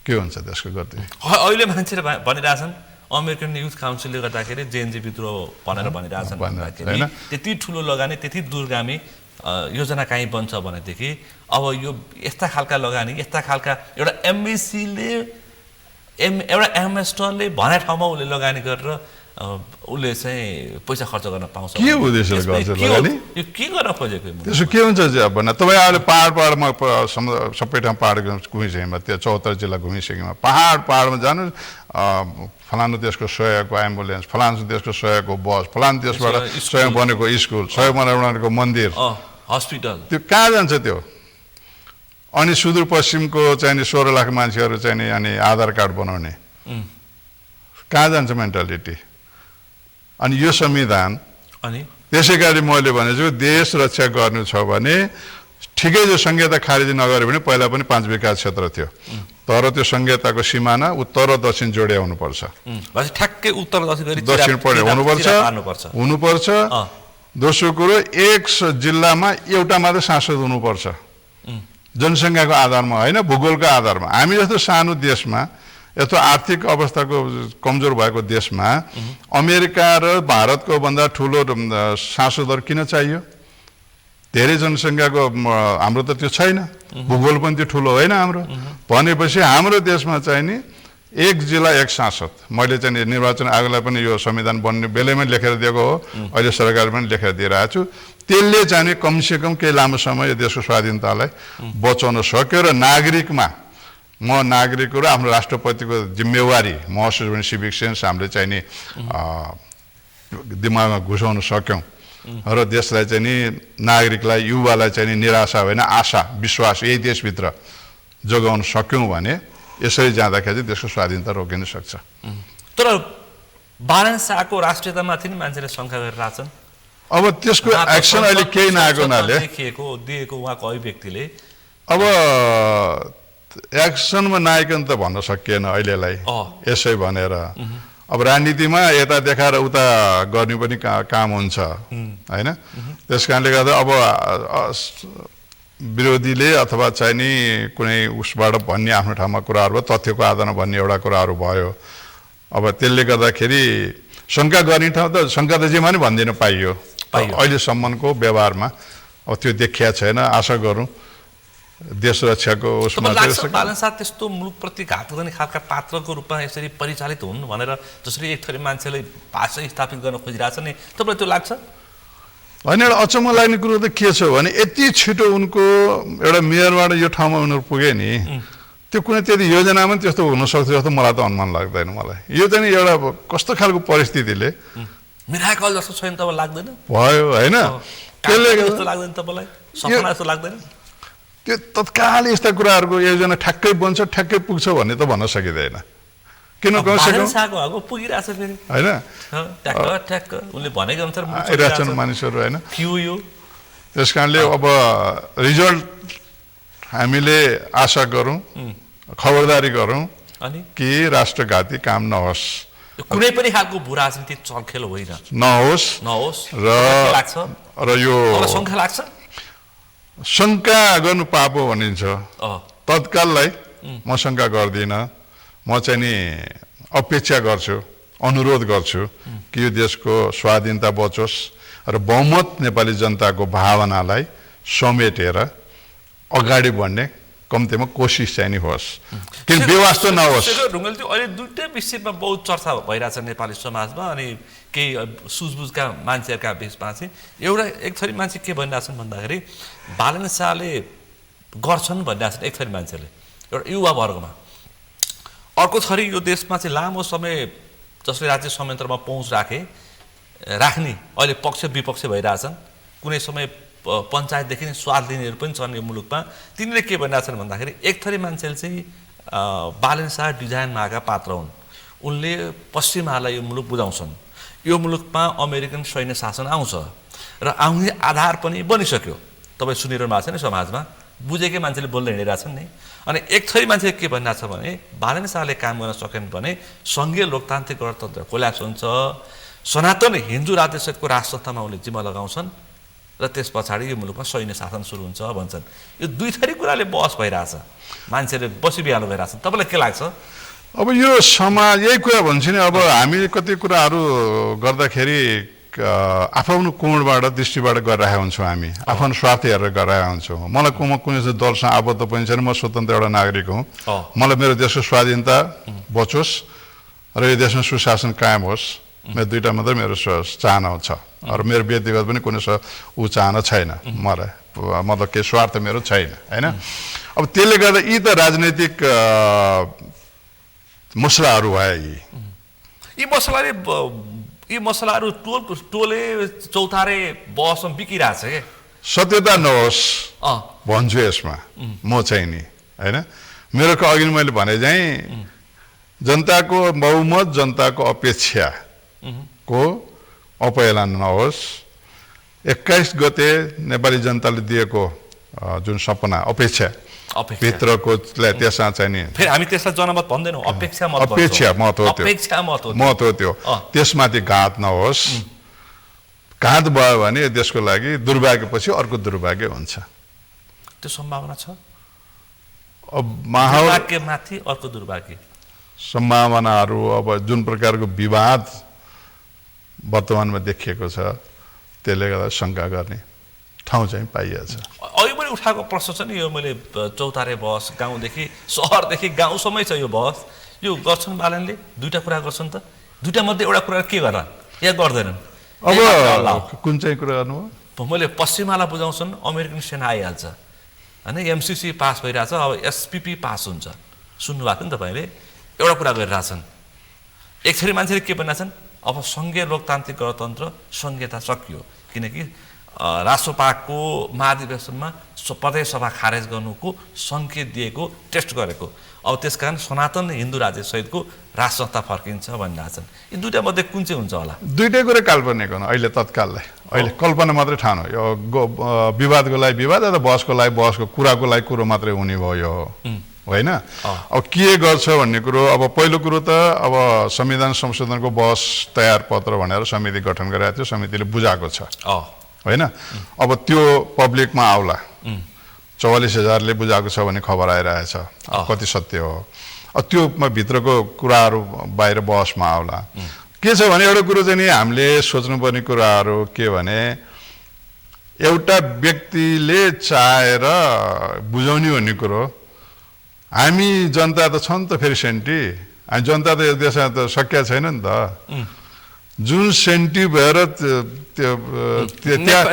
के हुन्छ त्यसको गर्दै अहिले मान्छेले भनिरहेछन् अमेरिकन युथ काउन्सिलले गर्दाखेरि जेएनजी विद्रोह भनेर भनिरहेछन् त्यति ठुलो लगानी त्यति दूरगामी योजना काहीँ बन्छ भनेदेखि अब यो यस्ता खालका लगानी यस्ता खालका एउटा एमबिसीले एउटा एमएसटरले भने ठाउँमा उसले लगानी गरेर उसले चाहिँ पैसा खर्च गर्न पाउँछ के उद्देश्यले गर्छ लगानी यो के गर्न खोजेको त्यसो के हुन्छ चाहिँ भन्दा तपाईँ अहिले पहाडमा सबै ठाउँ पहाड घुमिसकेमा त्यो 74 जिल्ला घुमिसकेमा पहाडमा जानु फलानु देशको सहयोगको एम्बुलेन्स फलानु देशको सहयोगको बस फलानु देशबाट सहयोग बनेको स्कुल सहयोग बनेको मन्दिर हस्पिटल त्यो कहाँ जान्छ त्यो अनि सुदूरपश्चिमको चाहिँ 16 लाख मान्छेहरू चाहिँ नि अनि आधार कार्ड बनाउने कहाँ जान्छ मेन्टालिटी अनि यो संविधान अनि त्यसै गरी मैले भनेछु देश रक्षा गर्नु छ भने ठिकै जो संहिता खारेज नगरे भने पहिला पनि 5 विकास क्षेत्र थियो तर त्यो संहिताको सिमाना उत्तर र दक्षिण जोडिया हुनुपर्छ ठ्याक्कै उत्तर दक्षिण पढे हुनुपर्छ दोस्रो कुरो एक जिल्लामा एउटा मात्रै सांसद हुनुपर्छ जनसङ्ख्याको आधारमा होइन भूगोलको आधारमा हामी जस्तो सानो देशमा यस्तो आर्थिक अवस्थाको कमजोर भएको देशमा अमेरिका र भारतको भन्दा ठुलो सांसदहरू किन चाहियो धेरै जनसङ्ख्याको हाम्रो त त्यो छैन भूगोल पनि त्यो ठुलो होइन हाम्रो भनेपछि हाम्रो देशमा चाहिँ नि एक जिल्ला एक सांसद मैले चाहिँ निर्वाचन आयोगलाई पनि यो संविधान बन्ने बेलैमा लेखेर दिएको हो अहिले सरकारले पनि लेखेर दिइरहेको छु त्यसले चाहिँ कमसेकम केही लामो समय यो देशको स्वाधीनतालाई बचाउन सक्यो र नागरिकमा म नागरिक र आफ्नो राष्ट्रपतिको जिम्मेवारी महसुस गर्ने सिभिक सेन्स हामीले चाहिँ नि दिमागमा घुसाउन सक्यौँ र देशलाई चाहिँ नि नागरिकलाई युवालाई चाहिँ नि निराशा होइन आशा विश्वास यही देशभित्र जोगाउन सक्यौँ भने यसरी जाँदाखेरि चाहिँ देशको स्वाधीनता रोकिन सक्छ तर बालन शाहको राष्ट्रियतामाथि नि मान्छेले शङ्का गरिरहेछन् अब त्यसको एक्सन अहिले केही नआएको हुनाले दिएको उहाँको अभिव्यक्तिले अब एक्सनमा नआइकन त भन्न सकिएन अहिलेलाई यसै भनेर अब राजनीतिमा यता देखाएर उता गर्ने पनि काम हुन्छ होइन त्यस कारणले गर्दा अब विरोधीले अथवा चाहिँ नि कुनै उसबाट भन्ने आफ्नो ठाउँमा कुराहरू भयो तथ्यको आधारमा भन्ने एउटा कुराहरू भयो अब त्यसले गर्दाखेरि शङ्का गर्ने ठाउँ त शङ्का त जेमा नि भन्दिन पाइयो अहिलेसम्मको व्यवहारमा अब त्यो देखिया छैन आशा गरौँ देश रक्षाको उसमा बालन शाह त्यस्तो मुलुकप्रति घात गर्ने खालका पात्रको रूपमा यसरी परिचालित हुन् भनेर जसरी एक थरी मान्छेले भाषा स्थापित गर्न खोजिरहेछ नि तपाईँलाई त्यो लाग्छ होइन एउटा अचम्म लाग्ने कुरो त के छ भने यति छिटो उनको एउटा मेयरबाट यो ठाउँमा उनीहरू पुगे नि त्यो कुनै त्यति योजना पनि त्यस्तो हुनसक्छ जस्तो मलाई त अनुमान लाग्दैन मलाई यो चाहिँ एउटा कस्तो खालको परिस्थितिले मिराकल जस्तो छैन तपाईँ लाग्दैन भयो होइन त्यसले जस्तो लाग्दैन तपाईँलाई सपना जस्तो लाग्दैन त्यो तत्काल यस्ता कुराहरूको योजना ठ्याक्कै बन्छ ठ्याक्कै पुग्छ भन्ने त भन्न सकिँदैन किन पुगिरहेछ फेरि होइन ठ्याक्क उनले भनेको अनुसार आइरहेछन् मानिसहरू होइन यो त्यस कारणले अब रिजल्ट हामीले आशा गरौँ खबरदारी गरौँ कि राष्ट्रघाती काम नहोस् कुनै पनि खालको भू राजनीति चलखेल होइन नहोस् र यो शङ्का लाग्छ शङ्का गर्नु पाप हो भनिन्छ तत्काललाई म शङ्का गर्दिनँ म चाहिँ नि अपेक्षा गर्छु अनुरोध गर्छु कि यो देशको स्वाधीनता बचोस् र बहुमत नेपाली जनताको भावनालाई समेटेर अगाडि बढ्ने कम्तीमा कोसिस चाहिँ नि होस्, किन बेवास्ता नहोस्। ढुङ्गेलजी, अहिले दुईटै विषयमा बहुत चर्चा भइरहेछ नेपाली समाजमा, अनि केही सुझबुझका मान्छेहरूका बिचमा चाहिँ एउटा एक थरी मान्छे के भनिरहेछन् भन्दाखेरि बालन शाहले गर्छन् भनिरहेछन् एक थरी मान्छेले एउटा युवा वर्गमा। अर्को थरी यो देशमा चाहिँ लामो समय जसले राज्य संयन्त्रमा पहुँच राख्ने अहिले पक्ष विपक्ष भइरहेछन्, कुनै समय पञ्चायतदेखि नै स्वाद लिनेहरू पनि छन् यो मुलुकमा। तिनीहरूले के भनिरहेछन् भन्दाखेरि एक थरी मान्छेले चाहिँ बालन शाह डिजाइन मागा पात्र हुन्, उनले पश्चिमालाई यो मुलुक बुझाउँछन्, यो मुलुकमा अमेरिकन सैन्य शासन आउँछ र आउने आधार पनि बनिसक्यो। तपाईँ सुनिरहनु भएको छ नि, समाजमा बुझेकै मान्छेले बोल्दै हिँडिरहेछन् नि। अनि एक थरी मान्छे के भनिरहेछ भने बालन शाहले काम गर्न सकेन भने सङ्घीय लोकतान्त्रिक गणतन्त्र कोल्याप्स हुन्छ, सनातन हिन्दू राज्यसहितको राजसत्तामा उनले जिम्मा लगाउँछन् र त्यस पछाडि यो मुलुकमा सैन्य शासन सुरु हुन्छ भन्छन्। यो दुई थरी कुराले बहस भइरहेछ, मान्छेले बसी बिहालो भइरहेछन्। तपाईँलाई के लाग्छ? अब यो समाज यही कुरा भन्छु नि, अब हामी कति कुराहरू गर्दाखेरि आफ्नो कोणबाट दृष्टिबाट गरिरहेका हुन्छौँ, हामी आफ्नो स्वार्थ हेरेर गरिरहेका हुन्छौँ। मलाई कुनै दलसँग आबद्ध पनि छैन, म स्वतन्त्र एउटा नागरिक हुँ। मलाई मेरो देशको स्वाधीनता बचोस् र यो देशमा सुशासन कायम होस्, मेरो दुईवटा मात्रै मेरो चाहना छ। र मेरो व्यक्तिगत पनि कुनै चाहना छैन, मलाई मतलब केही स्वार्थ मेरो छैन, होइन। अब त्यसले गर्दा यी त राजनैतिक मसलाहरू भए। यी मसलाहरू टोले चौतारे बहसमा बिकिरहेछ के? सत्यता नहोस् भन्छु यसमा म चाहिँ नि, होइन। मेरो अघि मैले भने चाहिँ जनताको बहुमत, जनताको अपेक्षाको अपहेलना नहोस्। 21 गते नेपाली जनताले दिएको जुन सपना अपेक्षा भित्रको त्यसमा चाहिँ नि, फेरि हामी त्यसलाई जनमत भन्दैनौँ, अपेक्षा महत्त्व त्यो त्यसमाथि घात नहोस्। घात भयो भने देशको लागि दुर्भाग्यपछि अर्को दुर्भाग्य हुन्छ, त्यो सम्भावना छ। अब माथि अर्को दुर्भाग्य सम्भावनाहरू, अब जुन प्रकारको विवाद वर्तमानमा देखिएको छ त्यसले गर्दा शङ्का गर्ने ठाउँ चाहिँ पाइएको छ। अघि पनि उठाएको प्रश्न छ नि, यो मैले चौतारे बहस, गाउँदेखि सहरदेखि गाउँसम्मै छ यो बहस। यो गर्छन् बालनले, दुईवटा कुरा गर्छन् त, दुईवटा मध्ये एउटा कुरा के गर या गर्दैनन्? अब कुन चाहिँ कुरा गर्नुभयो? मैले पश्चिमालाई बुझाउँछन्, अमेरिकन सेना आइहाल्छ, होइन, एमसिसी पास भइरहेछ, अब एसपिपी पास हुन्छ। सुन्नुभएको नि तपाईँले, एउटा कुरा गरिरहेछन्। एक थरी मान्छेले के भनिरहेछन्, अब सङ्घीय लोकतान्त्रिक गणतन्त्र सङ्घीयता सकियो, किनकि राष्ट्रपाको महाधिवेशनमा प्रदेश सभा खारेज गर्नुको सङ्केत दिएको, टेस्ट गरेको। अब त्यसकारण सनातन हिन्दू राज्यसहितको राजसत्ता फर्किन्छ भनिरहेछन्। यी दुईवटा मध्ये कुन चाहिँ हुन्छ होला? दुईटै कुरा काल्पनिक हुनु अहिले तत्काललाई, अहिले कल्पना मात्रै ठानु। यो विवादको लागि विवाद अथवा बहसको लागि बहसको, कुराको लागि कुरो मात्रै हुने भयो यो, होइन। अब के गर्छ भन्ने कुरो, अब पहिलो कुरो त अब संविधान संशोधनको बहस तयार पत्र भनेर समिति गठन गरेको थियो, समितिले बुझाएको छ, होइन। अब त्यो पब्लिकमा आउला, 44,000ले बुझाएको छ भन्ने खबर आइरहेछ, कति सत्य हो? अब त्यो भित्रको कुराहरू बाहिर बहसमा आउला। के छ भने एउटा कुरो चाहिँ नि हामीले सोच्नुपर्ने कुराहरू के भने, एउटा व्यक्तिले चाहेर बुझाउने भन्ने कुरो, हामी जनता त छन् त, फेरि सेन्टी हामी जनता त यस देशमा त सकिया छैन नि त। जुन सेन्टी भएर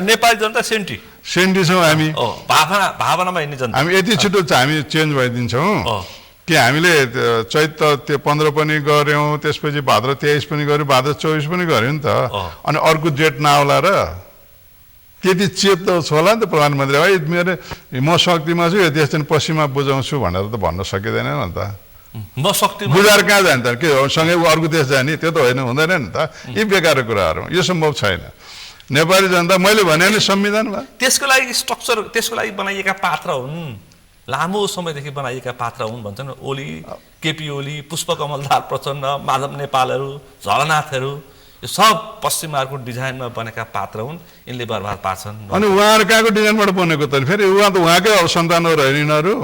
नेपाली जनता सेन्टी छौँ हामी, भावनामा हिँड्ने जनता। हामी यति छिटो हामी चेन्ज भइदिन्छौँ कि हामीले चैत्र त्यो 15 पनि गऱ्यौँ, त्यसपछि भाद्र 23 पनि गऱ्यौँ, भाद्र 24 पनि गऱ्यौँ नि त। अनि अर्को डेट नआउला र त्यति चेत त होला नि त प्रधानमन्त्री, है मेरो म शक्तिमा छु, यो देश चाहिँ पश्चिममा बुझाउँछु भनेर त भन्न सकिँदैन नि त। म शक्ति बुझाएर कहाँ जान्छ के हो, सँगै अर्को देश जाने, त्यो त हुँदैन नि त। यी बेकारको कुराहरू, यो सम्भव छैन। नेपाली जनता मैले भने नि संविधानमा त्यसको लागि स्ट्रक्चर, त्यसको लागि बनाइएका पात्र हुन्, लामो समयदेखि बनाइएका पात्र हुन् भन्छन्। ओली, केपी ओली, पुष्पकमल दाहाल प्रचण्ड, माधव नेपालहरू, झलनाथहरू, यो सब पश्चिमाहरूको डिजाइनमा बनेका पात्र हुन्, यिनले बर्बाद पार्छन्। अनि उहाँहरू कहाँको डिजाइनबाट बनेको त? फेरि उहाँ त उहाँकै सन्तानहरू होइन यिनीहरू।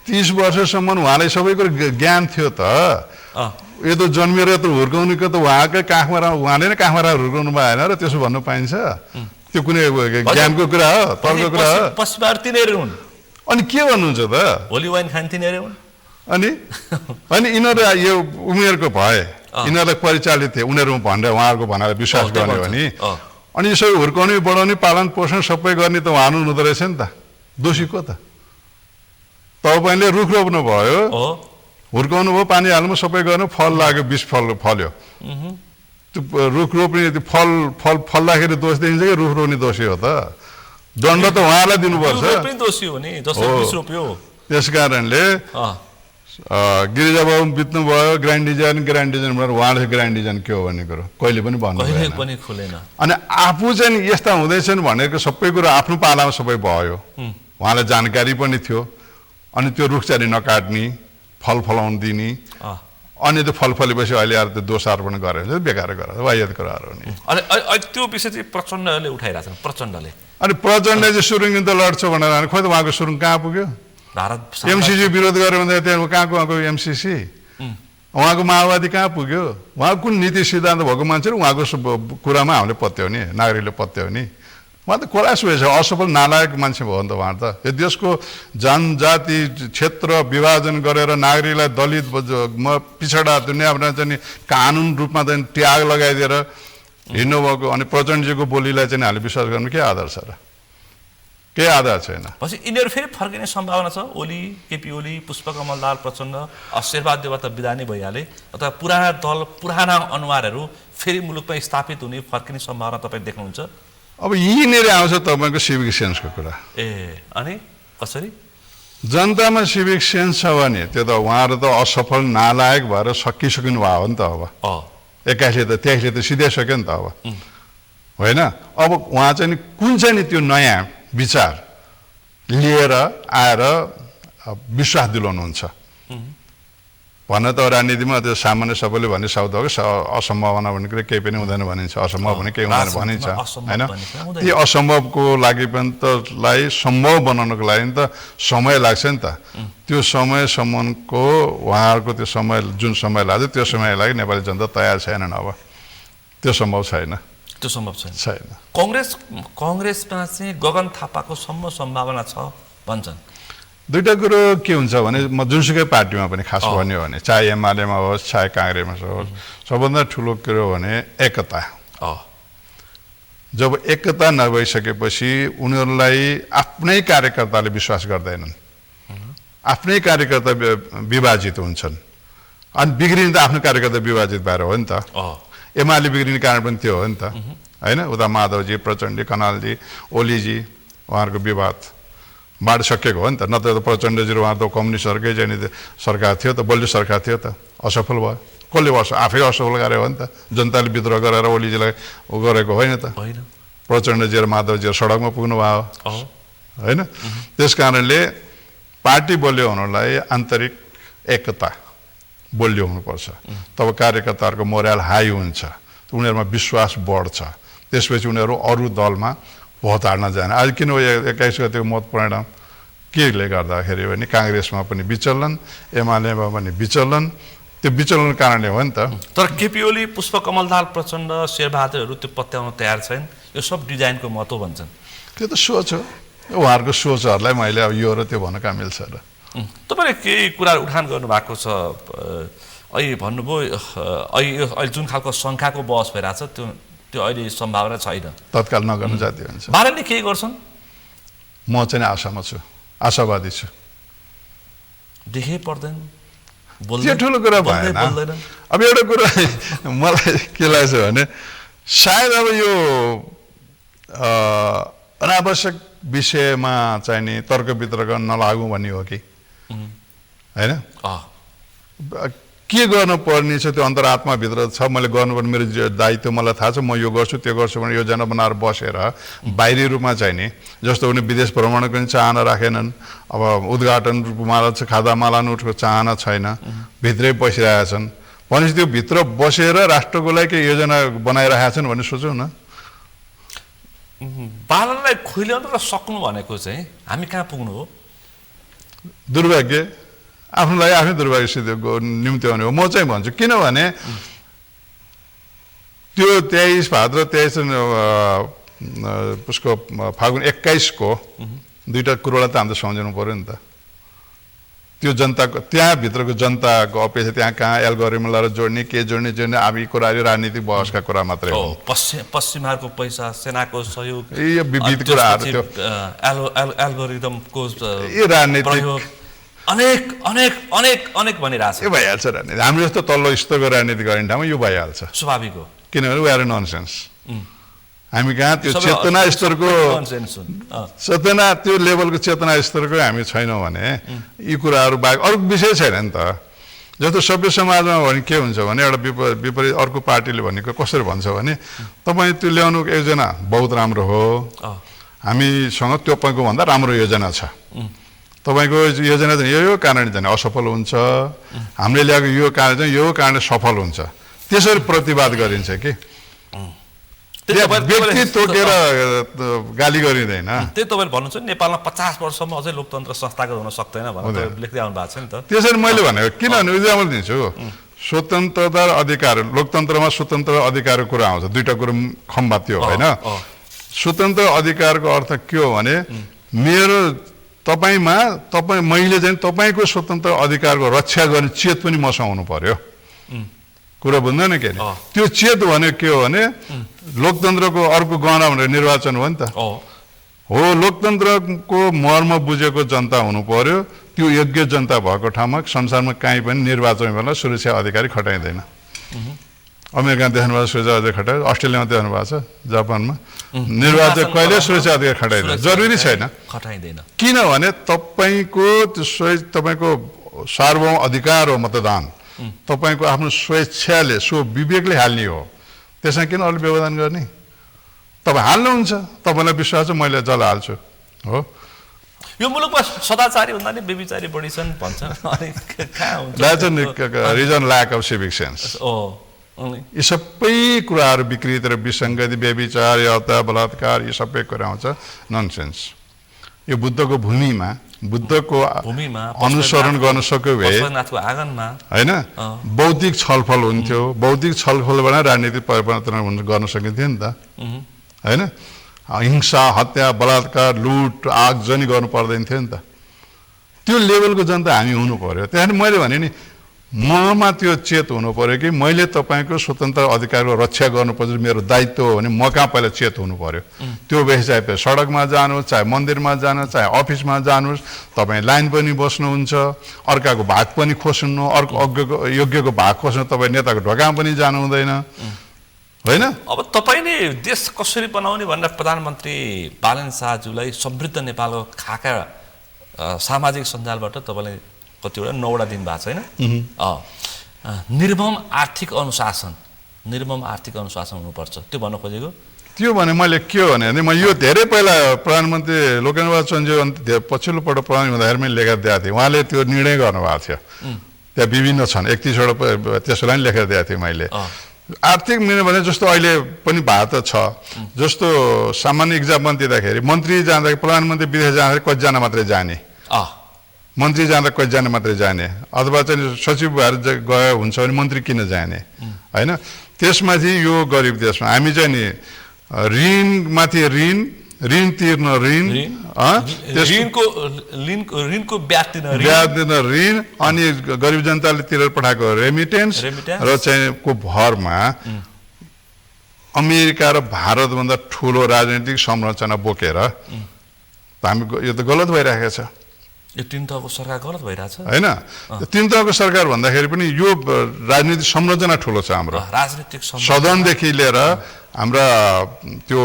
30 वर्षसम्म उहाँलाई सबै कुरो ज्ञान थियो त। यो त जन्मेर त हुर्काउनुको त उहाँकै काखमा, उहाँले नै काखमा हुर्काउनु भएन र त्यसो भन्नु पाइन्छ? त्यो कुनै ज्ञानको कुरा हो, तर्कको कुरा हो? पशुहरू तिनीहरू हुन्। अनि के भन्नुहुन्छ त? होली वाइन खान तिनीहरू हुन्। अनि यिनीहरू यो उमेरको भए, यिनीहरूलाई परिचालित थिए, उनीहरू भनेर उहाँहरूको भनाइलाई विश्वास गर्ने हो नि। अनि यसो हुर्काउने बढाउने पालन पोषण सबै गर्ने त उहाँ हुनुहुँदो रहेछ नि त। दोषी को त? तपाईँले रुख रोप्नु भयो, हुर्काउनु भयो, पानी हाल्नु, सबै गर्नु, फल लाग्यो, बिस फल्यो। त्यो रुख रोप्ने त्यो फल्दाखेरि दोष देखिन्छ कि रुख रोप्ने दोषी हो त? दण्ड त उहाँलाई दिनुपर्छ। दोषी हो नि, जसले बिस रोप्यो। त्यस कारणले गिरिजा बाबु बित्नु भयो, ग्रान्ड डिजाइन भनेर उहाँले ग्रान्ड डिजाइन के हो भन्ने कुरो कहिले पनि भन्नु भएन। अनि आफू चाहिँ यस्ता हुँदैछन् भनेको सबै कुरो आफ्नो पालामा सबै भयो। उहाँलाई जानकारी पनि थियो। अनि त्यो रुखचारी नकाट्ने, फल फलाउन दिने, अनि त्यो फल फलेपछि अहिले आएर त्यो दोष आरोपण गरेर बेकार गरेर वाहियात कुराहरू हो नि। अनि त्यो विषय चाहिँ प्रचण्डले उठाइरहेछन्। प्रचण्डले चाहिँ सुरुङ त लड्छ भनेर खोइ त उहाँको सुरुङ कहाँ पुग्यो? एमसिसी विरोध गर्यो भने त्यहाँ कहाँको उहाँको एमसिसी? उहाँको माओवादी कहाँ पुग्यो? उहाँको कुन नीति सिद्धान्त भएको मान्छे उहाँको कुरामा हामीले पत्याउने, नागरिकले पत्याउने। उहाँ त कोलास भएछ, असफल नालायक मान्छे भयो नि त उहाँ त। यो देशको जनजाति क्षेत्र विभाजन गरेर नागरिकलाई दलित पिछडा दुनियाँमा चाहिँ कानुन रूपमा चाहिँ त्याग लगाइदिएर हिँड्नुभएको। अनि प्रचण्डजीको बोलीलाई चाहिँ हामीले विश्वास गर्नु के आधार छ र? केही आधार छैन। पछि यिनीहरू फेरि फर्किने सम्भावना छ। ओली, केपी ओली, पुष्पकमल दाहाल प्रचण्ड, शेरबहादुर देउवा त बिदा नै भइहाले, अथवा पुराना दल, पुराना अनुहारहरू फेरि मुलुकमा स्थापित हुने फर्किने सम्भावना तपाईँ देख्नुहुन्छ? अब यहीँनिर आउँछ तपाईँको सिभिक सेन्सको कुरा। अनि कसरी जनतामा सिभिक सेन्स छ भने त्यो त उहाँहरू त असफल नालायक भएर सकिसक्नु भयो हो नि त। अब 21ले त 23ले त सिधाइसक्यो नि त। अब होइन, अब उहाँ चाहिँ कुन चाहिँ नि त्यो नयाँ विचार लिएर आएर विश्वास दिलाउनुहुन्छ भन्न त राजनीतिमा त्यो सामान्य सबैले भन्ने शब्द हो कि असम्भावना भन्ने कुरा केही पनि हुँदैन भनिन्छ, असम्भव भने केही हुँदैन भनिन्छ होइन। त्यो असम्भवको लागि पनि त सम्भव बनाउनको लागि त समय लाग्छ नि त। त्यो समयसम्मको उहाँहरूको त्यो समय जुन समय लाग्यो त्यो समयको लागि नेपाली जनता तयार छैनन्। अब त्यो सम्भव छैन, त्यो सम्भव छैन। कङ्ग्रेसमा चाहिँ गगन थापाको सम्भावना छ भन्छन्। दुईटा कुरो के हुन्छ भने म जुनसुकै पार्टीमा पनि खास भन्यो भने चाहे एमालेमा होस् चाहे काङ्ग्रेसमा होस्, सबभन्दा ठुलो कुरो भने एकता। जब एकता नभइसकेपछि उनीहरूलाई आफ्नै कार्यकर्ताले विश्वास गर्दैनन्, आफ्नै कार्यकर्ता विभाजित हुन्छन्। अनि बिग्रिने त आफ्नो कार्यकर्ता विभाजित भएर हो नि त। एमाले बिग्रिने कारण पनि त्यो हो नि त होइन। उता माधवजी, प्रचण्डजी, कनालजी, ओलीजी उहाँहरूको विवाद बाँडिसकेको हो नि त। नत्र त प्रचण्डजी र उहाँ त कम्युनिस्टहरूकै चाहिँ सरकार थियो त, बलियो सरकार थियो त, असफल भयो। कसले आफै असफल गरे हो नि त। जनताले विद्रोह गरेर ओलीजीलाई गरेको होइन त। प्रचण्डजी र माधवजी सडकमा पुग्नु भयो होइन। त्यस कारणले पार्टी बलियो हुनलाई आन्तरिक एकता बलियो हुनुपर्छ। तब कार्यकर्ताहरूको मोरल हाई हुन्छ, उनीहरूमा विश्वास बढ्छ। त्यसपछि उनीहरू अरू दलमा भोट हाल्न जाने। आज किन 21 गतिको मत परिणाम केले गर्दाखेरि भने काङ्ग्रेसमा पनि विचलन, एमालेमा पनि विचलन, त्यो विचलनको कारणले हो नि त। तर केपी ओली, पुष्पकमल दाहाल प्रचण्ड, शेरबहादुरहरू त्यो पत्याउन तयार छैन। यो सब डिजाइनको मत हो भन्छन्। त्यो त सोच हो, उहाँहरूको सोचहरूलाई मैले अब यो र त्यो भन्न कहाँ मिल्छ र। तपाईँले केही कुरा उठान गर्नुभएको छ, अहिले भन्नुभयो अहिले जुन खालको शङ्काको बहस भइरहेछ त्यो अहिले सम्भावना छैन, तत्काल नगर्नु जाति हुन्छ। बारेले केही गर्छन्? म चाहिँ आशामा छु, आशावादी छु। देखे पर्दैन, त्यो ठुलो कुरा भएन। अब एउटा कुरा मलाई के लाग्छ भने सायद अब यो अनावश्यक विषयमा चाहिँ नि तर्क वितर्क नलागौँ भन्ने हो कि होइन। के गर्नुपर्ने छ त्यो अन्तरात्माभित्र छ। मैले गर्नुपर्ने मेरो दायित्व मलाई थाहा छ, म यो गर्छु त्यो गर्छु भनेर योजना बनाएर बसेर बाहिरी रूपमा चाहिँ नि जस्तो उनी विदेश भ्रमणको पनि चाहना राखेनन्, अब उद्घाटन माला खादामाला उठको चाहना छैन, भित्रै बसिरहेछन् भनेपछि त्यो भित्र बसेर राष्ट्रको लागि के योजना बनाइरहेका छन् भन्ने सोचौँ न। बालनलाई खुइल्याउनु र सक्नु भनेको चाहिँ हामी कहाँ पुग्नु हो? दुर्भाग्य, आफ्नो लागि आफ्नै दुर्भाग्य सिद्ध निम्त्याउने हो म चाहिँ भन्छु। किनभने त्यो 23 भाद्र 23 उसको फागुन 21 को दुईटा कुरोलाई त हामीले सम्झाउनु पर्यो नि त। त्यो जनताको त्यहाँभित्रको जनताको अपेक्षा त्यहाँ कहाँ एल्गोरिदमलाई जोड्ने के जोड्ने अब यी कुरा राजनीतिक बहसका कुरा मात्रै हो। पश्चिमाहरूको पैसा, सेनाको सहयोग, यो विविध कुराहरू थियो, एल्गोरिदमको यो राजनीतिक अनेक अनेक अनेक अनेक भनिरहेछ। यो भइहाल्छ राजनीति। हाम्रो जस्तो तल्लो स्तरको राजनीति गर्ने ठाउँमा यो भइहाल्छ, स्वाभाविक हो। किनभने वी आर ननसेन्स। हामी कहाँ त्यो चेतना स्तरको त्यो लेभलको चेतना स्तरको हामी छैनौँ भने यी कुराहरू बाहेक अरू विषय छैन नि त। जस्तो सभ्य समाजमा भने के हुन्छ भने एउटा विपरीत अर्को पार्टीले भनेको कसरी भन्छ भने तपाईँ त्यो ल्याउनु योजना बहुत राम्रो हो, हामीसँग त्यो तपाईँको भन्दा राम्रो योजना छ, तपाईँको योजना चाहिँ यो कारण चाहिँ असफल हुन्छ, हामीले ल्याएको यो कारण चाहिँ यो कारण सफल हुन्छ, त्यसरी प्रतिवाद गरिन्छ कि व्यक्ति तोकेर गाली गरिँदैन। त्यही तपाईँले भन्नुहुन्छ नि नेपालमा 50 वर्षसम्म अझै लोकतन्त्र संस्थागत हुन सक्दैन भनेर लेख्दै आउनु भएको छ नि त। त्यसरी मैले भनेको किनभने इक्जाम्पल दिन्छु, स्वतन्त्रता र अधिकार, लोकतन्त्रमा स्वतन्त्र अधिकारको कुरा आउँछ, दुईटा कुरो खम्बा त्यो होइन। स्वतन्त्र अधिकारको अर्थ के हो भने मेरो मैले चाहिँ तपाईँको स्वतन्त्र अधिकारको रक्षा गर्ने चेत पनि मसँग हुनु पर्यो। कुरा बुझ्दैन के अरे त्यो चेत भनेको के हो भने लोकतन्त्रको अर्को गहना भनेर निर्वाचन हो नि त। हो, लोकतन्त्रको मर्म बुझेको जनता हुनु पर्यो। त्यो योग्य जनता भएको ठाउँमा संसारमा कहीँ पनि निर्वाचन बेला सुरक्षा अधिकारी खटाइँदैन। अमेरिकामा देख्नु भएको सुरक्षा अधिकारी खटाइ, अस्ट्रेलियामा देख्नु भएको छ, जापानमा निर्वाचन कहिले सुरक्षा अधिकारी खटाइँदैन, जरुरी छैन, खटाइँदैन। किनभने तपाईँको तपाईँको सार्वभौम अधिकार हो मतदान, तपाईँको आफ्नो स्वेच्छाले विवेकले हाल्ने हो, त्यसमा किन अरू व्यवधान गर्ने? तपाईँ हाल्नुहुन्छ, तपाईँलाई विश्वास छ मैले जल हाल्छु हो। यो मुलुकमा सदाचारी भन्दा नि व्यभिचारी बढी छन् भन्छ, reason lack of civic sense. यी सबै कुराहरू विकृति र विसङ्गति, व्यभिचार, हत्या, बलात्कार, यी सबै कुरा आउँछ ननसेन्स। यो बुद्धको भूमिमा अनुसरण गर्न सक्यो भए होइन बौद्धिक छलफल हुन्थ्यो, बौद्धिक छलफलबाट राजनीतिक परिवर्तन गर्न सकिन्थ्यो नि त होइन। हिंसा, हत्या, बलात्कार, लुट, आगजनी गर्नु पर्दैन थियो नि त। त्यो लेभलको जनता हामी हुनु पर्यो। त्यहाँदेखि मैले भने नि ममा त्यो चेत हुनु पर्यो कि मैले तपाईँको स्वतन्त्र अधिकारको रक्षा गर्नुपर्छ, मेरो दायित्व हो भने म कहाँ पहिला चेत हुनु पर्यो। त्यो भए चाहे सडकमा जानुहोस्, चाहे मन्दिरमा जानुहोस्, चाहे अफिसमा जानुहोस्, तपाईँ लाइन पनि बस्नुहुन्छ, अर्काको भाग पनि खोज्नु, अर्को योग्यको भाग खोज्नु, तपाईँ नेताको ढोकामा पनि जानु हुँदैन होइन। अब तपाईँले देश कसरी बनाउने भनेर प्रधानमन्त्री बालन शाहज्यूलाई समृद्ध नेपालको खाका सामाजिक सञ्जालबाट तपाईँले कतिवटा 9वटा दिन भएको छैन। निर्मम आर्थिक अनुशासन हुनुपर्छ, त्यो भन्न खोजेको। त्यो भने मैले के हो भने म यो धेरै पहिला प्रधानमन्त्री लोकनाथ चन्द्रज्यू पछिल्लोपल्ट प्रधानमन्त्री हुँदाखेरि मैले लेखेर दिएको थिएँ, उहाँले त्यो निर्णय गर्नुभएको थियो। त्यहाँ विभिन्न छन्, 31वटा त्यसलाई पनि लेखेर दिएको थिएँ मैले। आर्थिक निर्णय भने जस्तो अहिले पनि भारत छ, जस्तो सामान्य इक्जाम्पल दिँदाखेरि मन्त्री जाँदाखेरि प्रधानमन्त्री विदेश जाँदाखेरि कतिजना मात्रै जाने, मन्त्री जाँदा कतिजना मात्रै जाने, अथवा चाहिँ सचिव भएर गयो हुन्छ भने मन्त्री किन जाने होइन। त्यसमाथि यो गरिब देशमा हामी चाहिँ नि ऋणमाथि ऋण तिर्न ऋणको ब्याज दिन ऋण, अनि गरिब जनताले तिरेर पठाएको रेमिटेन्स र चाहिँ को भरमा अमेरिका र भारतभन्दा ठुलो राजनीतिक संरचना बोकेर हामी यो त गलत भइरहेको छ। यो तीन तहको सरकार गलत भइरहेछ होइन। तीन तहको सरकार भन्दाखेरि पनि यो राजनीतिक संरचना ठुलो छ हाम्रो, राजनीतिक सदनदेखि लिएर हाम्रा त्यो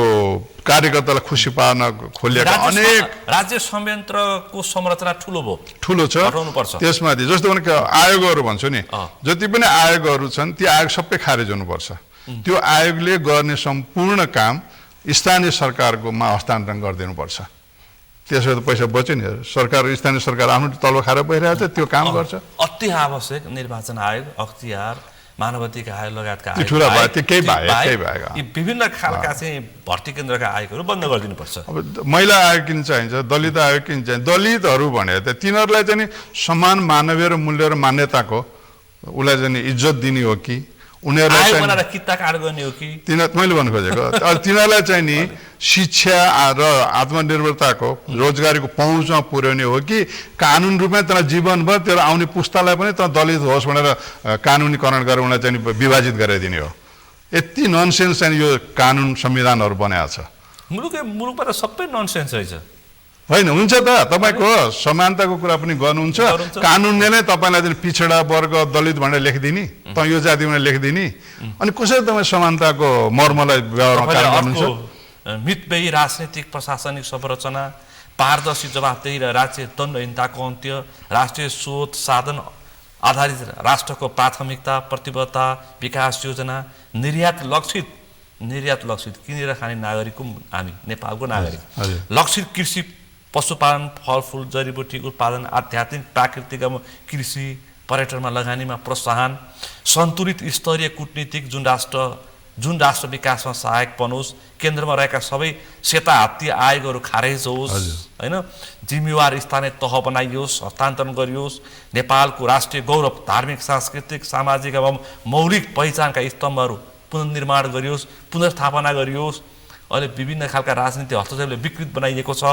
कार्यकर्तालाई खुसी पार्न खोलिएका अनेक राज्य संयन्त्रको संरचना ठुलो छ। त्यसमाथि जस्तो भने आयोगहरू भन्छु नि, जति पनि आयोगहरू छन् ती आयोग सबै खारेज हुनुपर्छ। त्यो आयोगले गर्ने सम्पूर्ण काम स्थानीय सरकारकोमा हस्तान्तरण गरिदिनुपर्छ। त्यसो त पैसा बच्यो नि, सरकार स्थानीय सरकार आफ्नो तल्लो खाएर भइरहेको छ, त्यो काम गर्छ। अति आवश्यक निर्वाचन आयोग, अख्तियार, मानवाधिकार आयोग लगायतका विभिन्न खालका चाहिँ भर्ती केन्द्रका आयोगहरू बन्द गरिदिनुपर्छ। अब महिला आयोग किन चाहिन्छ, दलित आयोग किन चाहिन्छ? दलितहरू भने त तिनीहरूलाई चाहिँ समान मानवीय र मूल्य र मान्यताको उसलाई चाहिँ इज्जत दिने हो कि उनीहरूलाई किता काट गर्ने हो कि? मैले भन्नु खोजेको तिनीहरूलाई चाहिँ नि शिक्षा र आत्मनिर्भरताको रोजगारीको पहुँचमा पुर्याउने हो कि कानुन रूपमा त्यसलाई जीवनभर त्यो आउने पुस्तालाई पनि त दलित होस् भनेर कानुनीकरण गरेर उनलाई चाहिँ विभाजित गराइदिने हो। यति ननसेन्स चाहिँ यो कानुन संविधानहरू बनाएको छ। मुलुकमा त सबै ननसेन्स रहेछ। होइन, हुन्छ त, तपाईँको समानताको कुरा पनि गर्नुहुन्छ, कानुनले नै तपाईँलाई चाहिँ पिछडा वर्ग दलित भनेर लेखिदिने, त यो जाति भनेर लेखिदिने, अनि कसरी तपाईँ समानताको मर्मलाई व्यवहारमा काम गर्नुहुन्छ? मितव्ययी राजनीतिक प्रशासनिक संरचना, पारदर्शी जवाफदेही र राज्य दण्डहीनताको अन्त्य, राष्ट्रिय स्रोत साधन आधारित राष्ट्रको प्राथमिकता, प्रतिबद्धता, विकास योजना, निर्यात लक्षित किनेर खाने नागरिकको हामी नेपालको नागरिक, लक्षित कृषि, पशुपालन, फलफुल, जडीबुटी उत्पादन, आध्यात्मिक प्राकृतिक कृषि, पर्यटनमा लगानीमा प्रोत्साहन, सन्तुलित स्तरीय कूटनीतिक जुन राष्ट्र विकासमा सहायक बनोस्, केन्द्रमा रहेका सबै सेता हात्ती आयोगहरू खारेज होस्, होइन, जिम्मेवार स्थानीय तह बनाइयोस्, हस्तान्तरण गरियोस्, नेपालको राष्ट्रिय गौरव, धार्मिक, सांस्कृतिक, सामाजिक एवं मौलिक पहिचानका स्तम्भहरू पुनर्निर्माण गरियोस्, पुनर्स्थापना गरियोस्। अहिले विभिन्न खालका राजनीति हस्तक्षेपले विकृत बनाइएको छ।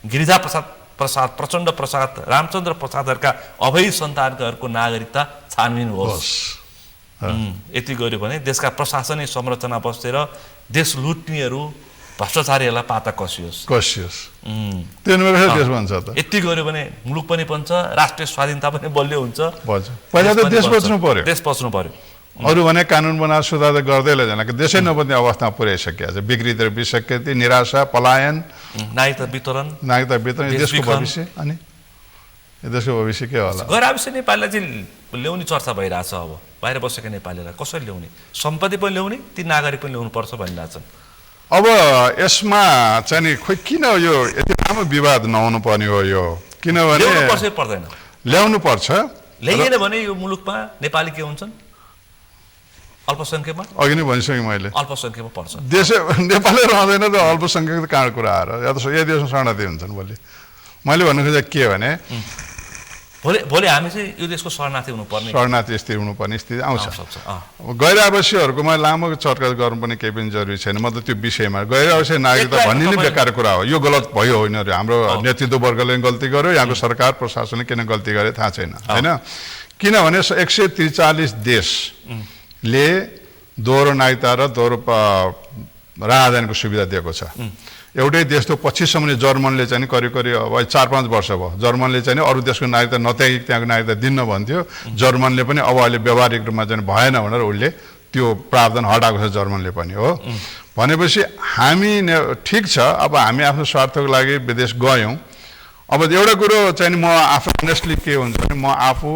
गिरिजा प्रसाद, प्रचण्ड प्रसाद, रामचन्द्र प्रसादहरूका अवैध सन्तानहरूको नागरिकता छानबिन होस्। यति गर्यो भने देशका प्रशासनिक संरचना बसेर देश लुट्नेहरू, भ्रष्टाचारीहरूलाई पाता कसियोस्। यति गर्यो भने मुलुक पनि बन्छ, राष्ट्रिय स्वाधीनता पनि बलियो हुन्छ। पहिला त देश बच्नु पर्यो, देश बच्नु पर्यो। अरू भने कानुन बनाएर सुधार गर्दै लैजान, देशै नबन्ने अवस्थामा पुर्याइसकेको छ। विकृति र विसङ्गति, निराशा, पलायन, नागरिकता वितरण, देशको भविष्य, अनि देशको भविष्य के होला? गैर आवश्यक नेपालीलाई चाहिँ ल्याउने चर्चा भइरहेछ। अब बाहिर बसेका नेपालीलाई कसरी ल्याउने, सम्पत्ति पनि ल्याउने, ती नागरिक पनि ल्याउनुपर्छ भनिरहेछन्। अब यसमा चाहिँ नि खोइ किन यो यति लामो विवाद नहुनु पर्ने हो यो? किनभने पर्दैन, ल्याउनु पर्छ। ल्याइएन भने यो मुलुकमा नेपाली के हुन्छन्? अल्पसङ्ख्यकमा, अघि नै भनिसकेँ मैले, अल्पसङ्ख्यकमा पर्छ। देशै नेपालै रहँदैन त अल्पसङ्ख्यक कहाँ कुरा आएर या त देशमा शरणार्थी हुन्छन्। मैले भन्नु खोजेको के भने भोलि हामी चाहिँ यो देशको शरणार्थी हुनुपर्ने, शरणार्थी स्थिति हुनुपर्ने स्थिति आउँछ। गैर आवासीयहरूको लामो चर्चा गर्नु पनि केही पनि जरुरी छैन। म त त्यो विषयमा गैर आवासीय नागरिकता भन्ने नै बेकार कुरा हो। यो गलत भयो होइन, हाम्रो नेतृत्व वर्गले गल्ती गर्यो, यहाँको सरकार प्रशासनले किन गल्ती गरे थाहा छैन, होइन। किनभने 143 देशले दोहोरो नागरिकता र दोहोरो राजधानीको सुविधा दिएको छ। एउटै देश त 25सम्म जर्मनले चाहिँ करिब अब 4-5 वर्ष भयो जर्मनले चाहिँ अरू देशको नागरिकता नत्यागी त्यहाँको नागरिकता दिन्न भन्थ्यो। जर्मनले पनि अब अहिले व्यावहारिक रूपमा चाहिँ भएन भनेर उसले त्यो प्रावधान हटाएको छ, जर्मनले पनि हो। भनेपछि हामी ठिक छ, अब हामी आफ्नो स्वार्थको लागि विदेश गयौँ। अब एउटा कुरो चाहिँ म आफू अनेस्टली के हुन्छ भने म आफू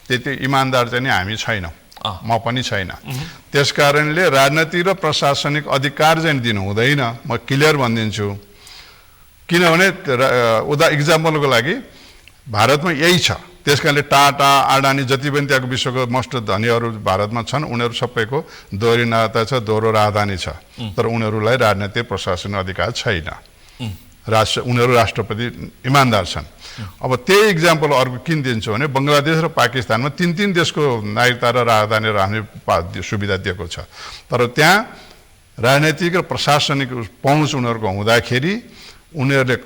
त्यति इमान्दार चाहिँ हामी छैनौँ, म पनि छैन। त्यस कारणले राजनीतिक र प्रशासनिक अधिकार चाहिँ दिनु हुँदैन, म क्लियर भनिदिन्छु। किनभने इक्जाम्पलको लागि भारतमा यही छ। त्यस कारणले टाटा, अडानी जति पनि त्यहाँको विश्वको मोस्ट धनीहरू भारतमा छन्, उनीहरू सबैको दोहोरी नागरिकता छ, दोहोरो राजधानी छ, तर उनीहरूलाई राजनीतिक प्रशासनिक अधिकार छैन। उनीहरू राष्ट्रपति इमान्दार छन्। अब त्यही इक्जाम्पल अर्को किन दिन्छु भने बङ्गलादेश र पाकिस्तानमा 3 देशको नागरिकता र राजधानी रहने सुविधा दिएको छ, तर त्यहाँ राजनैतिक र प्रशासनिक पहुँच उनीहरूको हुँदाखेरि उनीहरूले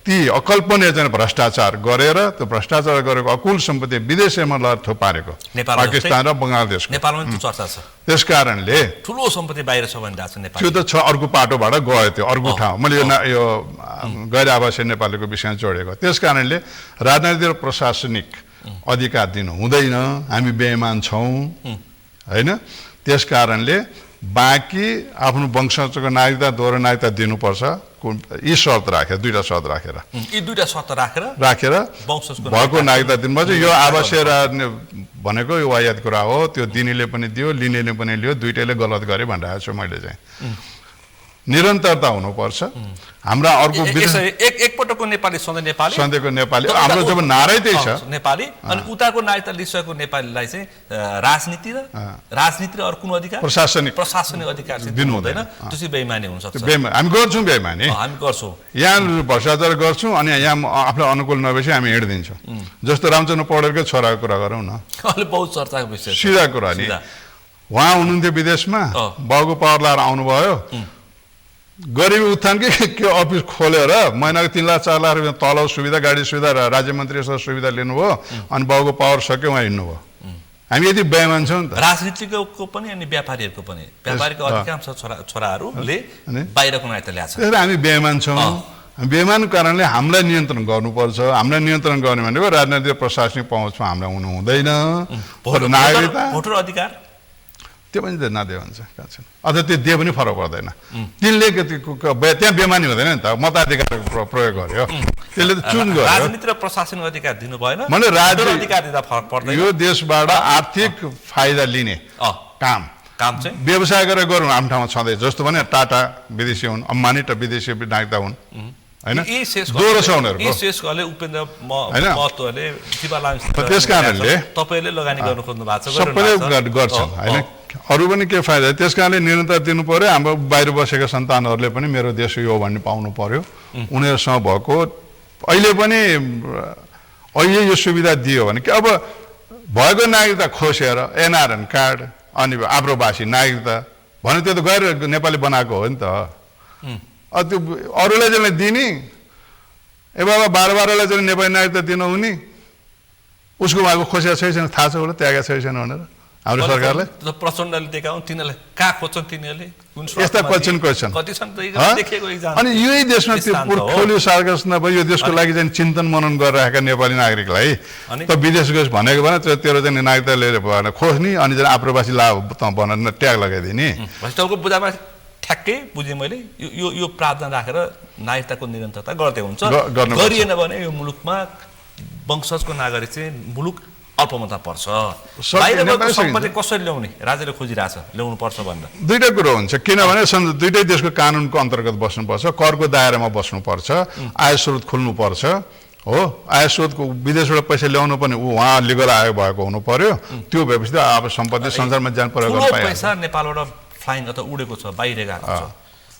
अति अकल्पनीय चाहिँ भ्रष्टाचार गरेर त्यो भ्रष्टाचार गरेको अकुल सम्पत्ति विदेशमा लगेर थुपारेको पाकिस्तान र बङ्गलादेशको। नेपालमा पनि चर्चा छ। त्यस कारणले ठुलो सम्पत्ति बाहिर छ भनिरहेको छ नेपाल। त्यो त छ, अर्को पाटोबाट गयो, त्यो अर्को ठाउँ। मैले यो गैर आवासीय नेपालीको विषयमा जोडेको। त्यस कारणले राजनैतिक र प्रशासनिक अधिकार दिनु हुँदैन, हामी बेइमान छौँ, होइन। त्यस कारणले बाँकी आफ्नो वंशजको नागरिकता, दोहोरो नागरिकता दिनुपर्छ। यी शर्त राखेर, 2टा शर्त राखेर, यी 2टा शर्त राखेर भएको नागरिकता दिनुपर्छ। यो आवासीय भनेको यो वायात कुरा हो, त्यो दिनेले पनि दियो, लिनेले पनि लियो, दुइटैले गलत गरे भनिरहेको छु मैले चाहिँ। निरन्तरता हुनुपर्छ। हाम्रा अर्को एकपटकको नेपाली सधैँको नेपाली हाम्रो जब नारै त्यही छ नेपाली, अनि उताको नागरिकता लिइसकेको नेपालीलाई चाहिँ राजनीति र अरू कुन अधिकार, प्रशासनिक अधिकार दिनु हुँदैन। त्यो चाहिँ बेइमानी हुन सक्छ। हामी गर्छौँ बेइमानी, हामी गर्छौँ, यहाँ भ्रष्टाचार गर्छौँ, अनि यहाँ आफूलाई अनुकूल नभएपछि हामी हिँडिदिन्छौँ। जस्तो रामचन्द्र पौडेलकै छोराको कुरा गरौँ न, अहिले बहुत चर्चाको विषय, सिधा कुरा नि। उहाँ हुनुहुन्थ्यो विदेशमा, बाउको पावर लाएर आउनुभयो, गरिबी उत्थान के अफिस खोलेर महिनाको 3 लाख 4 लाख रुपियाँ तलब सुविधा गाडी सुविधा र राज्य मन्त्री सुविधा लिनुभयो अनि बाउको पावर सक्यो उहाँ हिँड्नुभयो हामी यति बेइमान छौँ नि त राजनीतिको पनि अनि व्यापारीहरूको पनि व्यापारीको अधिकांश छोराहरूले बाहिरको नायता ल्याएको छ त्यसरी हामी बेइमान छौँ बेइमानको कारणले हामीलाई नियन्त्रण गर्नुपर्छ हामीलाई नियन्त्रण गर्ने भनेको राजनैतिक प्रशासनिक पहुँचमा हामीलाई हुनु हुँदैन नागरिकता भोटर अधिकार त्यो पनि नदियो भन्छ अझ त्यो दिए पनि फरक पर्दैन तिनले त्यहाँ बेमानी हुँदैन नि त मताधिकारको प्रयोग गर्यो त्यसले त चुन गर्यो राजनीति र प्रशासनिक अधिकार दिनु भएन मैले राज्य अधिकार दिँदा फरक पर्दैन यो देशबाट आर्थिक फाइदा लिने काम चाहिँ व्यवसाय गरेर गरौँ आफ्नो ठाउँमा छँदै जस्तो भने टाटा विदेशी हुन् अम्बानी त विदेशी नागरिकता हुन् हैन दोहोरो छ उनीहरूको उपेन्द्र महतोले त्यस कारणले तपाईले लगानी गर्नु खोज्नु भएको छ सबैले गर्छन् हैन अरू पनि के फाइदा त्यस कारणले निरन्तर दिनु पर्यो हाम्रो बाहिर बसेका सन्तानहरूले पनि मेरो देश यो भन्ने पाउनु पर्यो उनीहरूसँग भएको अहिले यो सुविधा दियो भने कि अब भएको नागरिकता खोसेर एनआरएन कार्ड अनि आप्रवासी नागरिकता भने त्यो त गैर नेपाली बनाएको हो नि त त्यो अरूलाई चाहिँ दिने ए बाबा 12-12लाई चाहिँ नेपाली नागरिकता दिनु हुने उसको उहाँको खोसेको छैन थाहा छ होला त्यागेको छैन भनेर हाम्रो सरकारले प्रचण्डले दिएका हुन् तिनीहरूले कहाँ खोज्छन् तिनीहरूले यस्ता क्वेसन अनि यही देशमा त्यो पोर्टफोलियो सार्गस नभए यो देशको लागि चाहिँ चिन्तन मनन गरिरहेका नेपाली नागरिकलाई त विदेश गएस भनेको भने तेरो चाहिँ नागरिकता लिएर भएन खोज्ने अनि चाहिँ आप्रवासी लाभ बनाएर ट्याग लगाइदिने बुझामा ठ्याक्कै बुझेँ मैले यो प्रावधान राखेर नागरिकताको निरन्तरता गर्दै हुन्छ गरिएन भने यो मुलुकमा वंशजको नागरिक चाहिँ मुलुक अल्पमतमा पर्छ बाहिरको सम्पत्ति कसरी ल्याउने राज्यले खोजिरहेछ ल्याउनु पर्छ भनेर दुईटा कुरो हुन्छ किनभने दुईटै देशको कानुनको अन्तर्गत बस्नुपर्छ करको दायरामा बस्नुपर्छ आय स्रोत खुल्नुपर्छ हो आय स्रोतको विदेशबाट पैसा ल्याउनु पनि उहाँ लिगल आयोग भएको हुनु पर्यो त्यो व्यवस्थित अब सम्पत्ति संसारमा ज्यान प्रयोग गर्न पाइन्छ पैसा नेपालबाट फ्लाइङ अथवा उडेको छ बाहिर गएको छ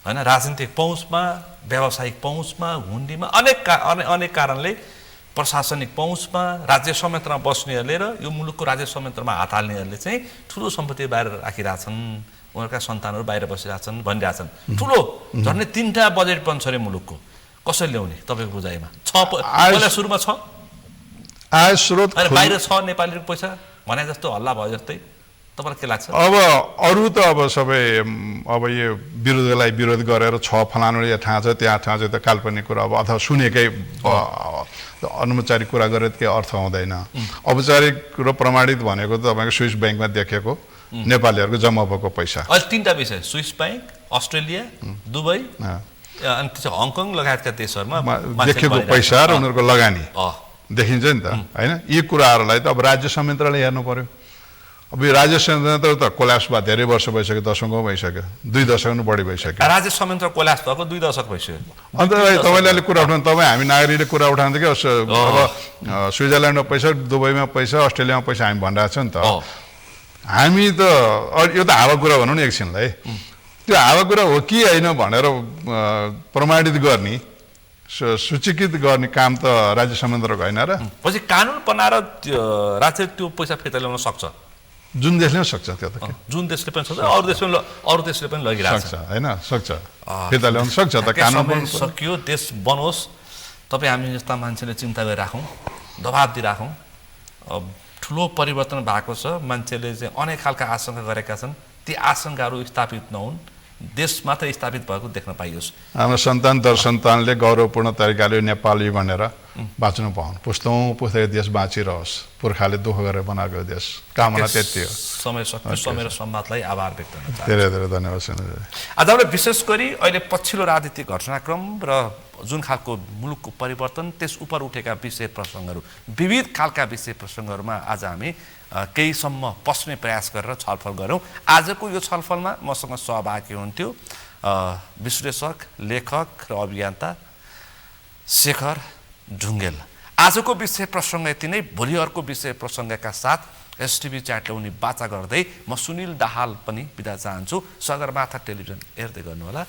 हैन राजनीतिक पहुँचमा व्यावसायिक पहुँचमा हुन्डीमा अनेक कारणले प्रशासनिक पहुँचमा राज्य संयन्त्रमा बस्नेहरूले र यो मुलुकको राज्य संयन्त्रमा हात हाल्नेहरूले चाहिँ ठुलो सम्पत्ति बाहिर राखिरहेछन् उनीहरूका सन्तानहरू बाहिर बसिरहेछन् भनिरहेछन् ठुलो झन्डै 3टा बजेट पनि छ रे मुलुकको कसरी ल्याउने तपाईँको बुझाइमा छ पहिला सुरुमा छ आय स्रोत बाहिर छ नेपालीको पैसा भने जस्तो हल्ला भयो जस्तै तपाईलाई के लाग्छ अब अरू त अब सबै अब यो विरोधलाई विरोध गरेर छ फलानुले यहाँ ठाँ छ त्यहाँ ठाँ छ त काल्पनिक कुरा अब अथवा सुनेकै अनौपचारिक कुरा गरेर केही अर्थ हुँदैन औपचारिक र प्रमाणित भनेको त तपाईँको स्विस ब्याङ्कमा देखेको नेपालीहरूको जम्मा भएको पैसा अहिले 3टा विषय स्विस ब्याङ्क अस्ट्रेलिया दुबई अनि हङकङ लगायतका देशहरूमा देखेको पैसा र उनीहरूको लगानी देखिन्छ नि त हैन यी कुराहरूलाई त अब राज्य संयन्त्रले हेर्नु पर्यो अब यो राज्य संयन्त्र त कोल्याप्स भयो धेरै वर्ष भइसक्यो दशकौँ भइसक्यो 2 दशक बढी भइसक्यो राज्य संयन्त्र कोल्याप्स भएको 2 दशक भइसक्यो अन्त तपाईँले अहिले कुरा उठाउनु तपाईँ हामी नागरिकले कुरा उठाउँदै कि अब स्विजरल्यान्डमा पैसा दुबईमा पैसा अस्ट्रेलियामा पैसा हामी भनिरहेको छ नि त हामी त यो त हावा कुरा भनौँ न एकछिनलाई त्यो हावा कुरा हो कि होइन भनेर प्रमाणित गर्ने सूचीकृत गर्ने काम त राज्य संयन्त्रको होइन र पछि कानुन बनाएर राज्य त्यो पैसा फिर्ता ल्याउन सक्छ जुन देशले पनि सक्छ त्यो त जुन देशले पनि सक्छ अरू देशले पनि लगिरहेको सक्छ हैन सक्छ फिर्ता ल्याउन सक्छ त कानुन पनि सकियो देश बनोस् तपाईँ हामी जस्ता मान्छेले चिन्ता गरिराखौँ दबाब दिइराखौँ ठुलो परिवर्तन भएको छ मान्छेले चाहिँ अनेक खालका आशंका गरेका छन् ती आशंकाहरू स्थापित नहुन् देश मात्र स्थापित भएको देख्न पाइयोस् हाम्रो सन्तान दर सन्तानले गौरवपूर्ण तरिकाले नेपाली भनेर बाँच्नु पाउन् पुस्तौँ पुस्तक देश बाँचिरहोस् पुर्खाले दुःख गरेर बनाएको देश कामना त्यति हो समय र सम्वादलाई आभार व्यक्त गर्न धेरै धेरै धन्यवाद आज हामीले विशेष गरी अहिले पछिल्लो राजनीतिक घटनाक्रम र जुन खालको मुलुकको परिवर्तन त्यस उप उठेका विषय प्रसङ्गहरू विविध खालका विषय प्रसङ्गहरूमा आज हामी केहीसम्म पस्ने प्रयास गरेर छलफल गऱ्यौँ आजको यो छलफलमा मसँग सहभागी हुन्थ्यो विश्लेषक लेखक र अभियन्ता शेखर ढुङ्गेल आजको विषय प्रसङ्ग यति नै भोलि अर्को विषय प्रसङ्गका साथ एसटिभी च्याटले उनी बाचा गर्दै म सुनिल दाहाल पनि बिदा चाहन्छु सगरमाथा टेलिभिजन हेर्दै गर्नुहोला।